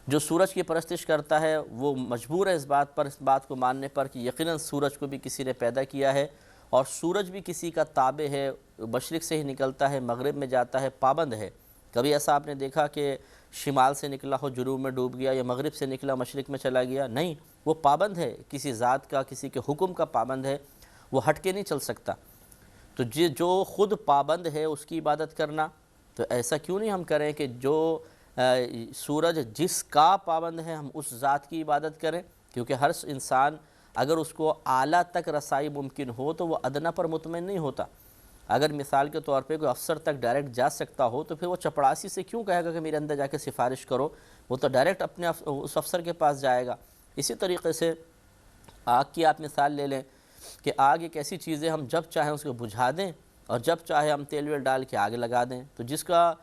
جو سورج کی پرستش کرتا ہے وہ مجبور ہے اس بات کو ماننے پر کہ یقیناً سورج کو بھی کسی نے پیدا کیا ہے، اور سورج بھی کسی کا تابع ہے، مشرق سے ہی نکلتا ہے، مغرب میں جاتا ہے، پابند ہے۔ کبھی ایسا آپ نے دیکھا کہ شمال سے نکلا ہو جنوب میں ڈوب گیا، یا مغرب سے نکلا مشرق میں چلا گیا؟ نہیں، وہ پابند ہے، کسی ذات کا، کسی کے حکم کا پابند ہے، وہ ہٹ کے نہیں چل سکتا۔ تو جو خود پابند ہے اس کی عبادت کرنا، تو ایسا کیوں نہیں ہم کریں کہ جو سورج جس کا پابند ہے ہم اس ذات کی عبادت کریں، کیونکہ ہر انسان اگر اس کو اعلیٰ تک رسائی ممکن ہو تو وہ ادنیٰ پر مطمئن نہیں ہوتا۔ اگر مثال کے طور پہ کوئی افسر تک ڈائریکٹ جا سکتا ہو تو پھر وہ چپڑاسی سے کیوں کہے گا کہ میرے اندر جا کے سفارش کرو، وہ تو ڈائریکٹ اپنے اس افسر کے پاس جائے گا۔ اسی طریقے سے آگ کی آپ مثال لے لیں کہ آگ ایک ایسی چیز ہے، ہم جب چاہیں اس کو بجھا دیں اور جب چاہے ہم تیل ویل ڈال کے آگ لگا دیں، تو جس کا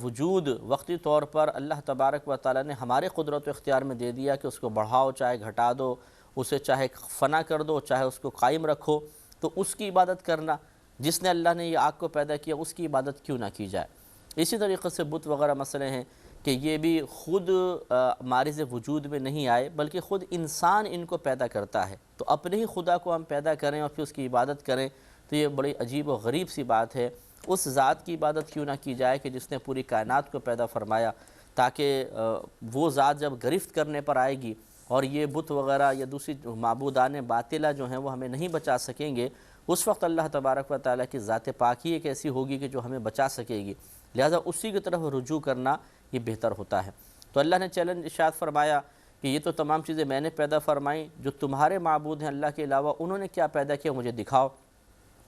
وجود وقتی طور پر اللہ تبارک و تعالیٰ نے ہمارے قدرت و اختیار میں دے دیا کہ اس کو بڑھاؤ چاہے گھٹا دو، اسے چاہے فنا کر دو چاہے اس کو قائم رکھو، تو اس کی عبادت کرنا، جس نے اللہ نے یہ آگ کو پیدا کیا اس کی عبادت کیوں نہ کی جائے۔ اسی طریقے سے بت وغیرہ مسئلے ہیں کہ یہ بھی خود مارز وجود میں نہیں آئے، بلکہ خود انسان ان کو پیدا کرتا ہے، تو اپنے ہی خدا کو ہم پیدا کریں اور پھر اس کی عبادت کریں، تو یہ بڑی عجیب و غریب سی بات ہے۔ اس ذات کی عبادت کیوں نہ کی جائے کہ جس نے پوری کائنات کو پیدا فرمایا، تاکہ وہ ذات جب گرفت کرنے پر آئے گی اور یہ بت وغیرہ یا دوسری معبودان باطلہ جو ہیں وہ ہمیں نہیں بچا سکیں گے، اس وقت اللہ تبارک و تعالیٰ کی ذات پاک ہی ایک ایسی ہوگی کہ جو ہمیں بچا سکے گی، لہذا اسی کی طرف رجوع کرنا یہ بہتر ہوتا ہے۔ تو اللہ نے چیلنج ارشاد فرمایا کہ یہ تو تمام چیزیں میں نے پیدا فرمائیں، جو تمہارے معبود ہیں اللہ کے علاوہ انہوں نے کیا پیدا کیا مجھے دکھاؤ،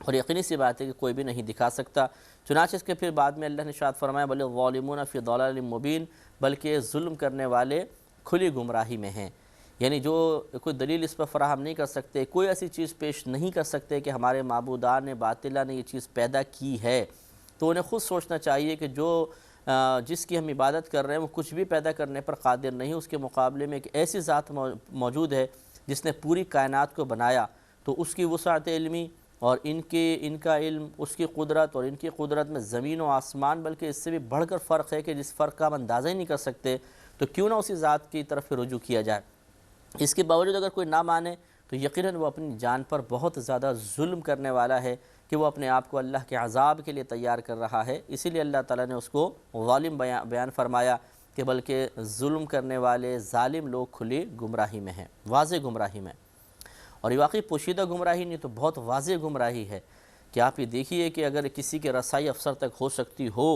اور یقینی سی بات ہے کہ کوئی بھی نہیں دکھا سکتا۔ چنانچہ اس کے پھر بعد میں اللہ نے ارشاد فرمایا بل الظالمون فی ضلال مبین، بلکہ ظلم کرنے والے کھلی گمراہی میں ہیں، یعنی جو کوئی دلیل اس پر فراہم نہیں کر سکتے، کوئی ایسی چیز پیش نہیں کر سکتے کہ ہمارے معبودان باطلہ نے یہ چیز پیدا کی ہے، تو انہیں خود سوچنا چاہیے کہ جس کی ہم عبادت کر رہے ہیں وہ کچھ بھی پیدا کرنے پر قادر نہیں، اس کے مقابلے میں ایک ایسی ذات موجود ہے جس نے پوری کائنات کو بنایا، تو اس کی وسعت علمی اور ان کا علم، اس کی قدرت اور ان کی قدرت میں زمین و آسمان، بلکہ اس سے بھی بڑھ کر فرق ہے کہ جس فرق کا ہم اندازہ ہی نہیں کر سکتے، تو کیوں نہ اسی ذات کی طرف رجوع کیا جائے۔ اس کے باوجود اگر کوئی نہ مانے تو یقیناً وہ اپنی جان پر بہت زیادہ ظلم کرنے والا ہے کہ وہ اپنے آپ کو اللہ کے عذاب کے لیے تیار کر رہا ہے، اسی لیے اللہ تعالیٰ نے اس کو ظالم بیان فرمایا کہ بلکہ ظلم کرنے والے ظالم لوگ کھلی گمراہی میں ہیں، واضح گمراہی میں۔ اور یہ واقعی پوشیدہ گمراہی نہیں تو بہت واضح گمراہی ہے کہ آپ یہ دیکھیے کہ اگر کسی کے رسائی افسر تک ہو سکتی ہو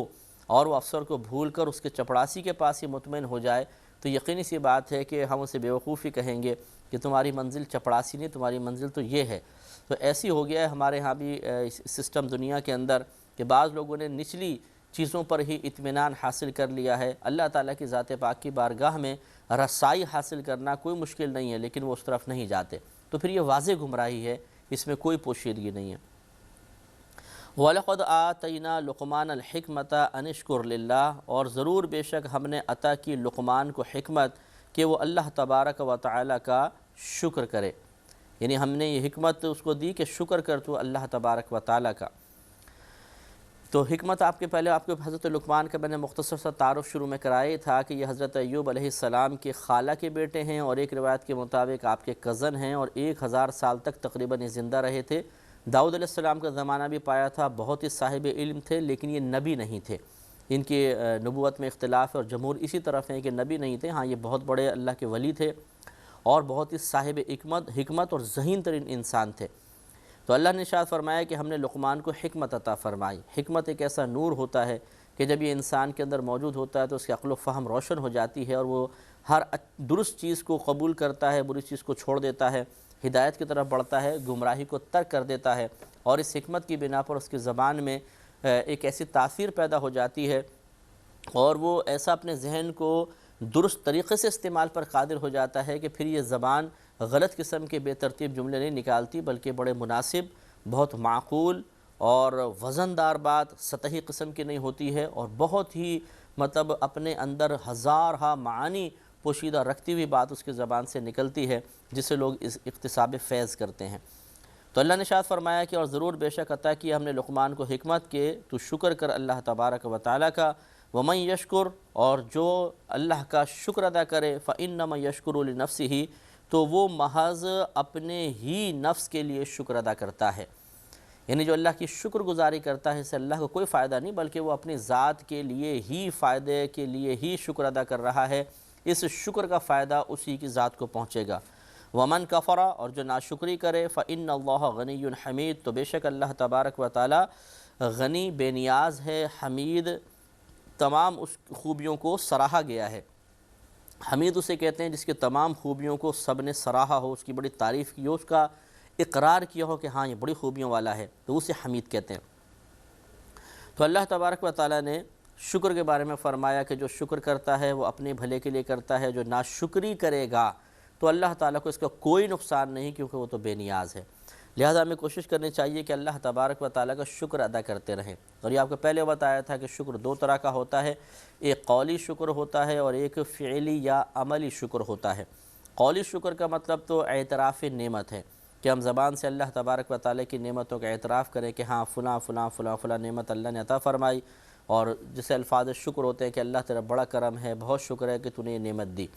اور وہ افسر کو بھول کر اس کے چپڑاسی کے پاس ہی مطمئن ہو جائے، تو یقینی سی بات ہے کہ ہم اسے بیوقوفی کہیں گے کہ تمہاری منزل چپڑاسی نہیں، تمہاری منزل تو یہ ہے۔ تو ایسی ہو گیا ہے ہمارے ہاں بھی سسٹم دنیا کے اندر کہ بعض لوگوں نے نچلی چیزوں پر ہی اطمینان حاصل کر لیا ہے۔ اللہ تعالیٰ کی ذات پاک کی بارگاہ میں رسائی حاصل کرنا کوئی مشکل نہیں ہے، لیکن وہ اس طرف نہیں جاتے، تو پھر یہ واضح گمراہی ہے، اس میں کوئی پوشیدگی نہیں ہے۔ وَلَقَدْ آتَيْنَا لُقْمَانَ الْحِكْمَةَ أَنِ اشْكُرْ لِلَّهِ، اور ضرور بے شک ہم نے عطا کی لقمان کو حکمت کہ وہ اللہ تبارک و تعالیٰ کا شکر کرے، یعنی ہم نے یہ حکمت اس کو دی کہ شکر کر تو اللہ تبارک و تعالیٰ کا۔ تو حکمت آپ کے پہلے حضرت لقمان کا میں نے مختصر سا تعارف شروع میں کرایا تھا کہ یہ حضرت ایوب علیہ السلام کے خالہ کے بیٹے ہیں، اور ایک روایت کے مطابق آپ کے کزن ہیں، اور 1000 سال تک تقریباً یہ زندہ رہے تھے۔ داؤد علیہ السلام کا زمانہ بھی پایا تھا، بہت ہی صاحب علم تھے، لیکن یہ نبی نہیں تھے، ان کی نبوت میں اختلاف ہے، اور جمہور اسی طرف ہیں کہ نبی نہیں تھے۔ ہاں یہ بہت بڑے اللہ کے ولی تھے اور بہت ہی صاحب حکمت اور ذہین ترین انسان تھے۔ تو اللہ نے ارشاد فرمایا کہ ہم نے لقمان کو حکمت عطا فرمائی۔ حکمت ایک ایسا نور ہوتا ہے کہ جب یہ انسان کے اندر موجود ہوتا ہے تو اس کی عقل و فہم روشن ہو جاتی ہے، اور وہ ہر درست چیز کو قبول کرتا ہے، بری چیز کو چھوڑ دیتا ہے، ہدایت کی طرف بڑھتا ہے، گمراہی کو ترک کر دیتا ہے، اور اس حکمت کی بنا پر اس کی زبان میں ایک ایسی تاثیر پیدا ہو جاتی ہے اور وہ ایسا اپنے ذہن کو درست طریقے سے استعمال پر قادر ہو جاتا ہے کہ پھر یہ زبان غلط قسم کے بے ترتیب جملے نہیں نکالتی، بلکہ بڑے مناسب، بہت معقول اور وزندار بات سطحی قسم کی نہیں ہوتی ہے، اور بہت ہی مطلب اپنے اندر ہزارہا معانی پوشیدہ رکھتی ہوئی بات اس کی زبان سے نکلتی ہے، جس سے لوگ اس اکتساب فیض کرتے ہیں۔ تو اللہ نے ارشاد فرمایا کہ اور ضرور بے شک عطا کیا ہم نے لقمان کو حکمت کے تو شکر کر اللہ تبارک و تعالیٰ کا، وَمَن یشکر، اور جو اللہ کا شکر ادا کرے فَإِنَّمَا يَشْكُرُ لِنَفْسِهِ، تو وہ محض اپنے ہی نفس کے لیے شکر ادا کرتا ہے۔ یعنی جو اللہ کی شکر گزاری کرتا ہے، اس سے اللہ کو کوئی فائدہ نہیں، بلکہ وہ اپنی ذات کے لیے ہی فائدے کے لیے ہی شکر ادا کر رہا ہے، اس شکر کا فائدہ اسی کی ذات کو پہنچے گا۔ وَمَن كَفَرَ، اور جو ناشکری کرے فَإِنَّ اللَّهَ غَنِيٌّ حَمِيدٌ، تو بے شک اللہ تبارک و تعالی غنی بے نیاز ہے، حمید تمام اس خوبیوں کو سراہا گیا ہے۔ حمید اسے کہتے ہیں جس کے تمام خوبیوں کو سب نے سراہا ہو، اس کی بڑی تعریف کی ہو، اس کا اقرار کیا ہو کہ ہاں یہ بڑی خوبیوں والا ہے، تو اسے حمید کہتے ہیں۔ تو اللہ تبارک و تعالیٰ نے شکر کے بارے میں فرمایا کہ جو شکر کرتا ہے وہ اپنے بھلے کے لیے کرتا ہے، جو ناشکری کرے گا تو اللہ تعالیٰ کو اس کا کوئی نقصان نہیں، کیونکہ وہ تو بے نیاز ہے۔ لہٰذا ہمیں کوشش کرنی چاہیے کہ اللہ تبارک و تعالیٰ کا شکر ادا کرتے رہیں۔ اور یہ آپ کو پہلے بتایا تھا کہ شکر دو طرح کا ہوتا ہے، ایک قولی شکر ہوتا ہے اور ایک فعلی یا عملی شکر ہوتا ہے۔ قولی شکر کا مطلب تو اعتراف نعمت ہے کہ ہم زبان سے اللہ تبارک و تعالیٰ کی نعمتوں کا اعتراف کریں کہ ہاں فلاں فلاں فلاں فلاں نعمت اللہ نے عطا فرمائی، اور جسے الفاظ شکر ہوتے ہیں کہ اللہ تیرا بڑا کرم ہے، بہت شکر ہے کہ تو نے یہ نعمت دی۔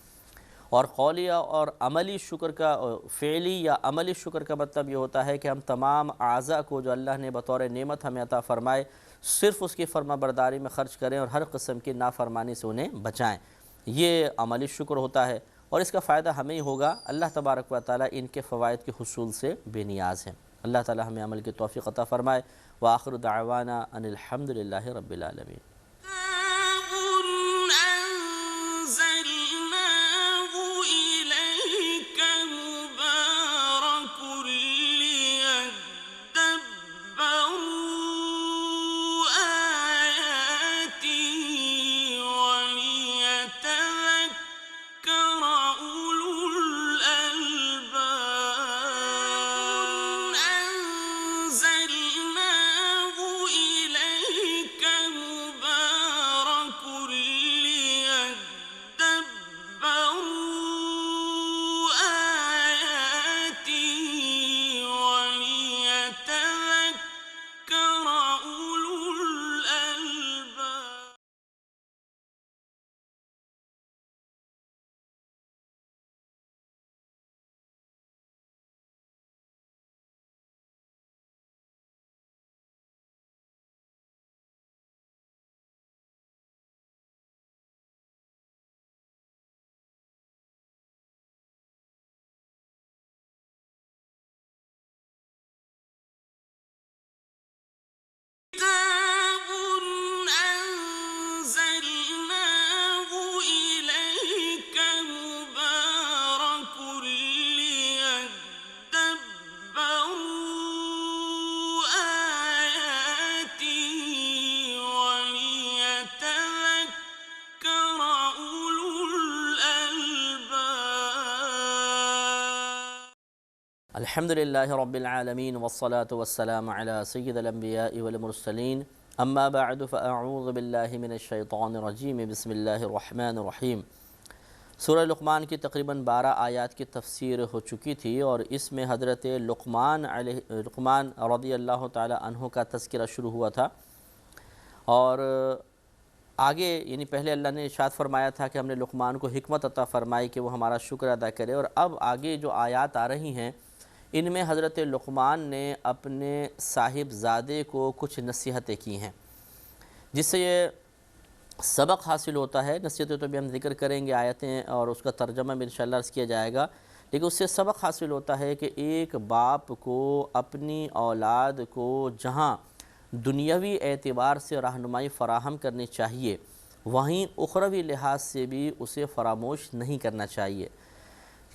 اور قولی اور عملی شکر کا، فعلی یا عملی شکر کا مطلب یہ ہوتا ہے کہ ہم تمام اعضاء کو جو اللہ نے بطور نعمت ہمیں عطا فرمائے صرف اس کی فرما برداری میں خرچ کریں اور ہر قسم کی نافرمانی سے انہیں بچائیں، یہ عملی شکر ہوتا ہے، اور اس کا فائدہ ہمیں ہی ہوگا۔ اللہ تبارک و تعالیٰ ان کے فوائد کے حصول سے بے نیاز ہیں۔ اللہ تعالیٰ ہمیں عمل کی توفیق عطا فرمائے۔ وآخر دعوانا ان الحمد للہ رب العالمین۔ الحمد للہ رب العالمین والصلاة والسلام علی سید الانبیاء والمرسلین، اما بعد فاعوذ باللہ من الشیطان الرجیم، بسم اللہ الرحمن الرحیم۔ سورہ لقمان کی تقریباً 12 آیات کی تفسیر ہو چکی تھی، اور اس میں حضرت لقمان رضی اللہ تعالی عنہ کا تذکرہ شروع ہوا تھا، اور آگے یعنی پہلے اللہ نے ارشاد فرمایا تھا کہ ہم نے لقمان کو حکمت عطا فرمائی کہ وہ ہمارا شکر ادا کرے، اور اب آگے جو آیات آ رہی ہیں ان میں حضرت لقمان نے اپنے صاحب زادے کو کچھ نصیحتیں کی ہیں، جس سے یہ سبق حاصل ہوتا ہے۔ نصیحتیں تو بھی ہم ذکر کریں گے آیتیں، اور اس کا ترجمہ بھی انشاءاللہ عرض کیا جائے گا، لیکن اس سے سبق حاصل ہوتا ہے کہ ایک باپ کو اپنی اولاد کو جہاں دنیاوی اعتبار سے رہنمائی فراہم کرنی چاہیے، وہیں اخروی لحاظ سے بھی اسے فراموش نہیں کرنا چاہیے،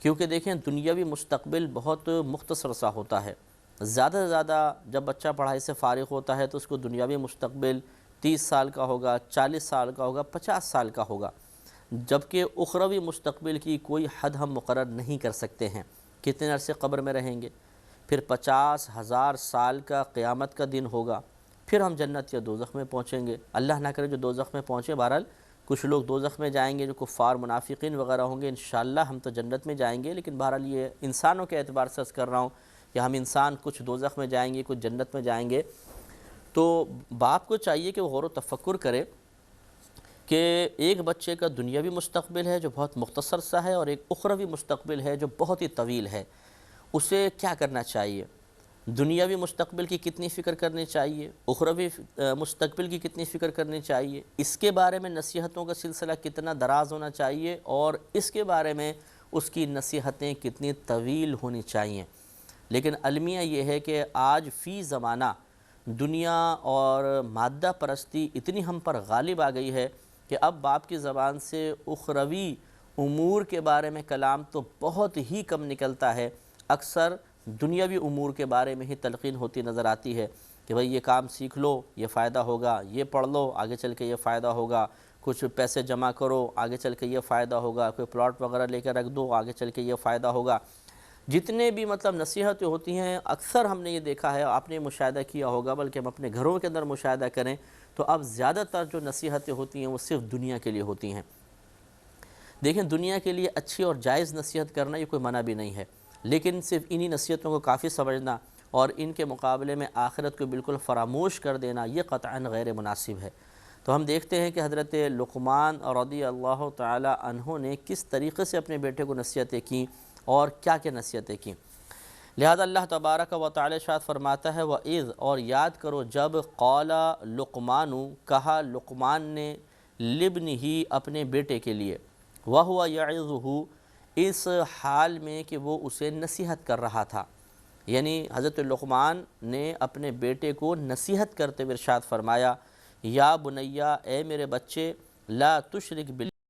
کیونکہ دیکھیں دنیاوی مستقبل بہت مختصر سا ہوتا ہے۔ زیادہ سے زیادہ جب بچہ پڑھائی سے فارغ ہوتا ہے تو اس کو دنیاوی مستقبل 30 سال کا ہوگا، 40 سال کا ہوگا، 50 سال کا ہوگا، جبکہ اخروی مستقبل کی کوئی حد ہم مقرر نہیں کر سکتے ہیں۔ کتنے عرصے قبر میں رہیں گے، پھر 50,000 سال کا قیامت کا دن ہوگا، پھر ہم جنت یا دوزخ میں پہنچیں گے۔ اللہ نہ کرے جو دوزخ میں پہنچے، بہرحال کچھ لوگ دوزخ میں جائیں گے جو کفار منافقین وغیرہ ہوں گے، انشاءاللہ ہم تو جنت میں جائیں گے، لیکن بہرحال یہ انسانوں کے اعتبار سے عرض کر رہا ہوں کہ ہم انسان کچھ دوزخ میں جائیں گے، کچھ جنت میں جائیں گے۔ تو باپ کو چاہیے کہ وہ غور و تفکر کرے کہ ایک بچے کا دنیاوی مستقبل ہے جو بہت مختصر سا ہے، اور ایک اخروی مستقبل ہے جو بہت ہی طویل ہے۔ اسے کیا کرنا چاہیے، دنیاوی مستقبل کی کتنی فکر کرنی چاہیے، اخروی مستقبل کی کتنی فکر کرنی چاہیے، اس کے بارے میں نصیحتوں کا سلسلہ کتنا دراز ہونا چاہیے، اور اس کے بارے میں اس کی نصیحتیں کتنی طویل ہونی چاہیے۔ لیکن المیہ یہ ہے کہ آج فی زمانہ دنیا اور مادہ پرستی اتنی ہم پر غالب آ گئی ہے کہ اب باپ کی زبان سے اخروی امور کے بارے میں کلام تو بہت ہی کم نکلتا ہے، اکثر دنیاوی امور کے بارے میں ہی تلقین ہوتی نظر آتی ہے کہ بھئی یہ کام سیکھ لو یہ فائدہ ہوگا، یہ پڑھ لو آگے چل کے یہ فائدہ ہوگا، کچھ پیسے جمع کرو آگے چل کے یہ فائدہ ہوگا، کوئی پلاٹ وغیرہ لے کر رکھ دو آگے چل کے یہ فائدہ ہوگا۔ جتنے بھی نصیحتیں ہوتی ہیں، اکثر ہم نے یہ دیکھا ہے، آپ نے مشاہدہ کیا ہوگا، بلکہ ہم اپنے گھروں کے اندر مشاہدہ کریں تو اب زیادہ تر جو نصیحتیں ہوتی ہیں وہ صرف دنیا کے لیے ہوتی ہیں۔ دیکھیں دنیا کے لیے اچھی اور جائز نصیحت کرنا یہ کوئی منع بھی نہیں ہے، لیکن صرف انہی نصیحتوں کو کافی سمجھنا اور ان کے مقابلے میں آخرت کو بالکل فراموش کر دینا یہ قطعاً غیر مناسب ہے۔ تو ہم دیکھتے ہیں کہ حضرت لقمان رضی اللہ تعالی عنہ نے کس طریقے سے اپنے بیٹے کو نصیحتیں کیں اور کیا کیا نصیحتیں کیں۔ لہذا اللہ تبارک و تعالی ارشاد فرماتا ہے وَإِذْ، اور یاد کرو جب قال لقمان، کہا لقمان نے، لِابْنِهِ اپنے بیٹے کے لیے، وَهُوَ يَعِظُهُ اس حال میں کہ وہ اسے نصیحت کر رہا تھا، یعنی حضرت لقمان نے اپنے بیٹے کو نصیحت کرتے ہوئے ارشاد فرمایا یا بنیا، اے میرے بچے، لا تشرک باللہ